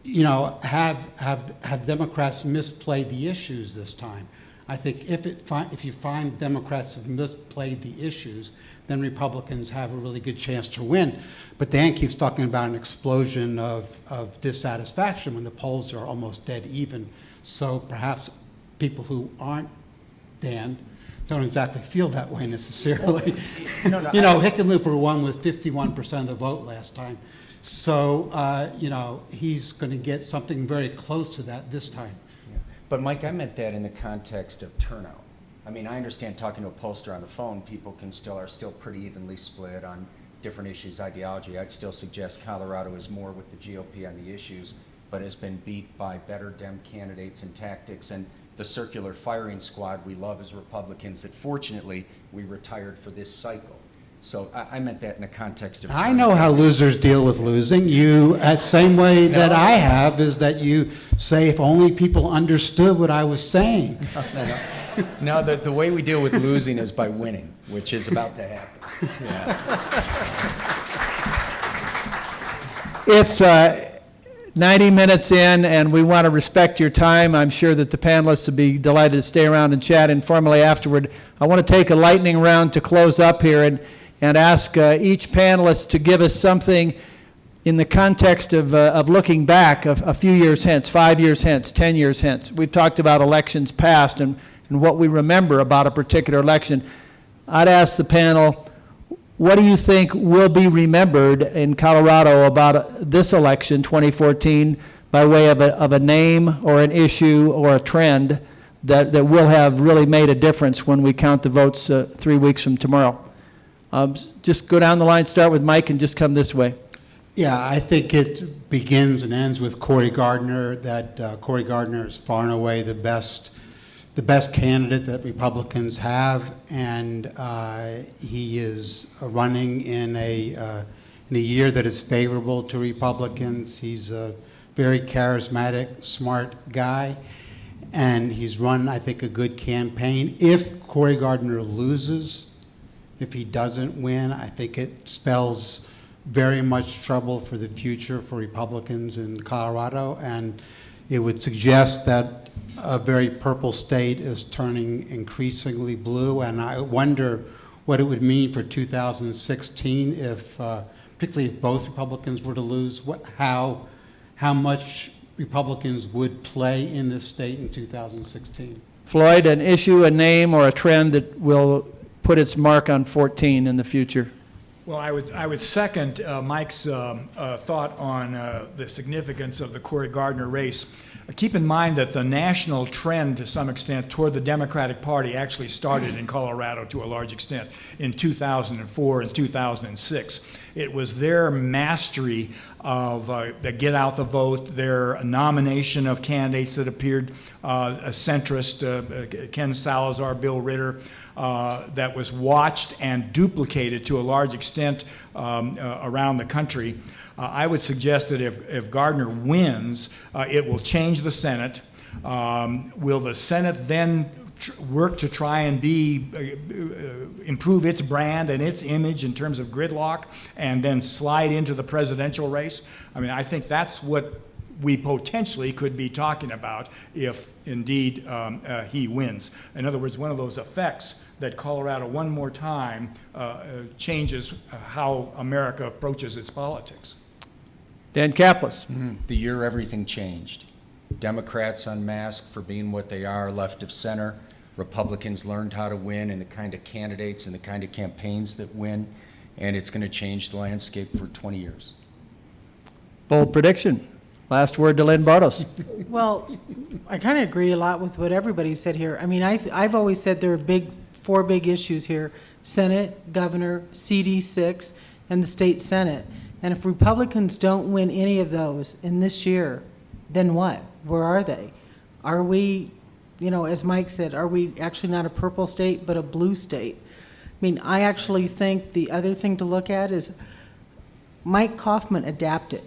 have Democrats misplayed the issues this time? I think if you find Democrats have misplayed the issues, then Republicans have a really good chance to win. But Dan keeps talking about an explosion of dissatisfaction when the polls are almost dead even. So perhaps people who aren't Dan don't exactly feel that way necessarily. Hickenlooper won with 51% of the vote last time. So, he's going to get something very close to that this time. Yeah. But Mike, I meant that in the context of turnout. I mean, I understand talking to a pollster on the phone, people are still pretty evenly split on different issues, ideology. I'd still suggest Colorado is more with the GOP on the issues, but has been beat by better Dem candidates and tactics and the circular firing squad we love as Republicans that fortunately we retired for this cycle. So I meant that in the context of... I know how losers deal with losing. Same way that I have, is that you say, if only people understood what I was saying. No, the way we deal with losing is by winning, which is about to happen. Yeah. It's 90 minutes in, and we want to respect your time. I'm sure that the panelists will be delighted to stay around and chat informally afterward. I want to take a lightning round to close up here and ask each panelist to give us something in the context of looking back a few years hence, 5 years hence, 10 years hence. We've talked about elections past and what we remember about a particular election. I'd ask the panel, what do you think will be remembered in Colorado about this election, 2014, by way of a name or an issue or a trend that will have really made a difference when we count the votes 3 weeks from tomorrow? Just go down the line, start with Mike, and just come this way. Yeah, I think it begins and ends with Cory Gardner, that Cory Gardner is far and away the best candidate that Republicans have, and he is running in a year that is favorable to Republicans. He's a very charismatic, smart guy, and he's run, I think, a good campaign. If Cory Gardner loses, if he doesn't win, I think it spells very much trouble for the future for Republicans in Colorado, and it would suggest that a very purple state is turning increasingly blue, and I wonder what it would mean for 2016 if, particularly if both Republicans were to lose, how much Republicans would play in this state in 2016. Floyd, an issue, a name, or a trend that will put its mark on 14 in the future? Well, I would second Mike's thought on the significance of the Cory Gardner race. Keep in mind that the national trend, to some extent, toward the Democratic Party actually started in Colorado to a large extent in 2004 and 2006. It was their mastery of the get out the vote, their nomination of candidates that appeared a centrist, Ken Salazar, Bill Ritter, that was watched and duplicated to a large extent around the country. I would suggest that if Gardner wins, it will change the Senate. Will the Senate then work to try and improve its brand and its image in terms of gridlock and then slide into the presidential race? I mean, I think that's what we potentially could be talking about if indeed he wins. In other words, one of those effects that Colorado one more time changes how America approaches its politics. Dan Caplis. The year everything changed. Democrats unmasked for being what they are, left of center. Republicans learned how to win and the kind of candidates and the kind of campaigns that win, and it's going to change the landscape for 20 years. Bold prediction. Last word to Lynn Bartels. Well, I kind of agree a lot with what everybody said here. I mean, I've always said there are four big issues here: Senate, governor, CD6, and the state Senate. And if Republicans don't win any of those in this year, then what? Where are they? Are we, as Mike said, are we actually not a purple state but a blue state? I mean, I actually think the other thing to look at is Mike Kaufman adapted.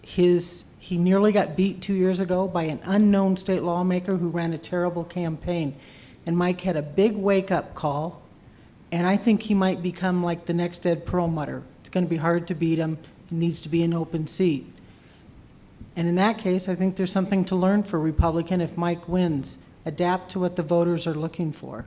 He nearly got beat 2 years ago by an unknown state lawmaker who ran a terrible campaign. And Mike had a big wake-up call, and I think he might become like the next Ed Perlmutter. It's going to be hard to beat him. It needs to be an open seat. And in that case, I think there's something to learn for Republican if Mike wins. Adapt to what the voters are looking for.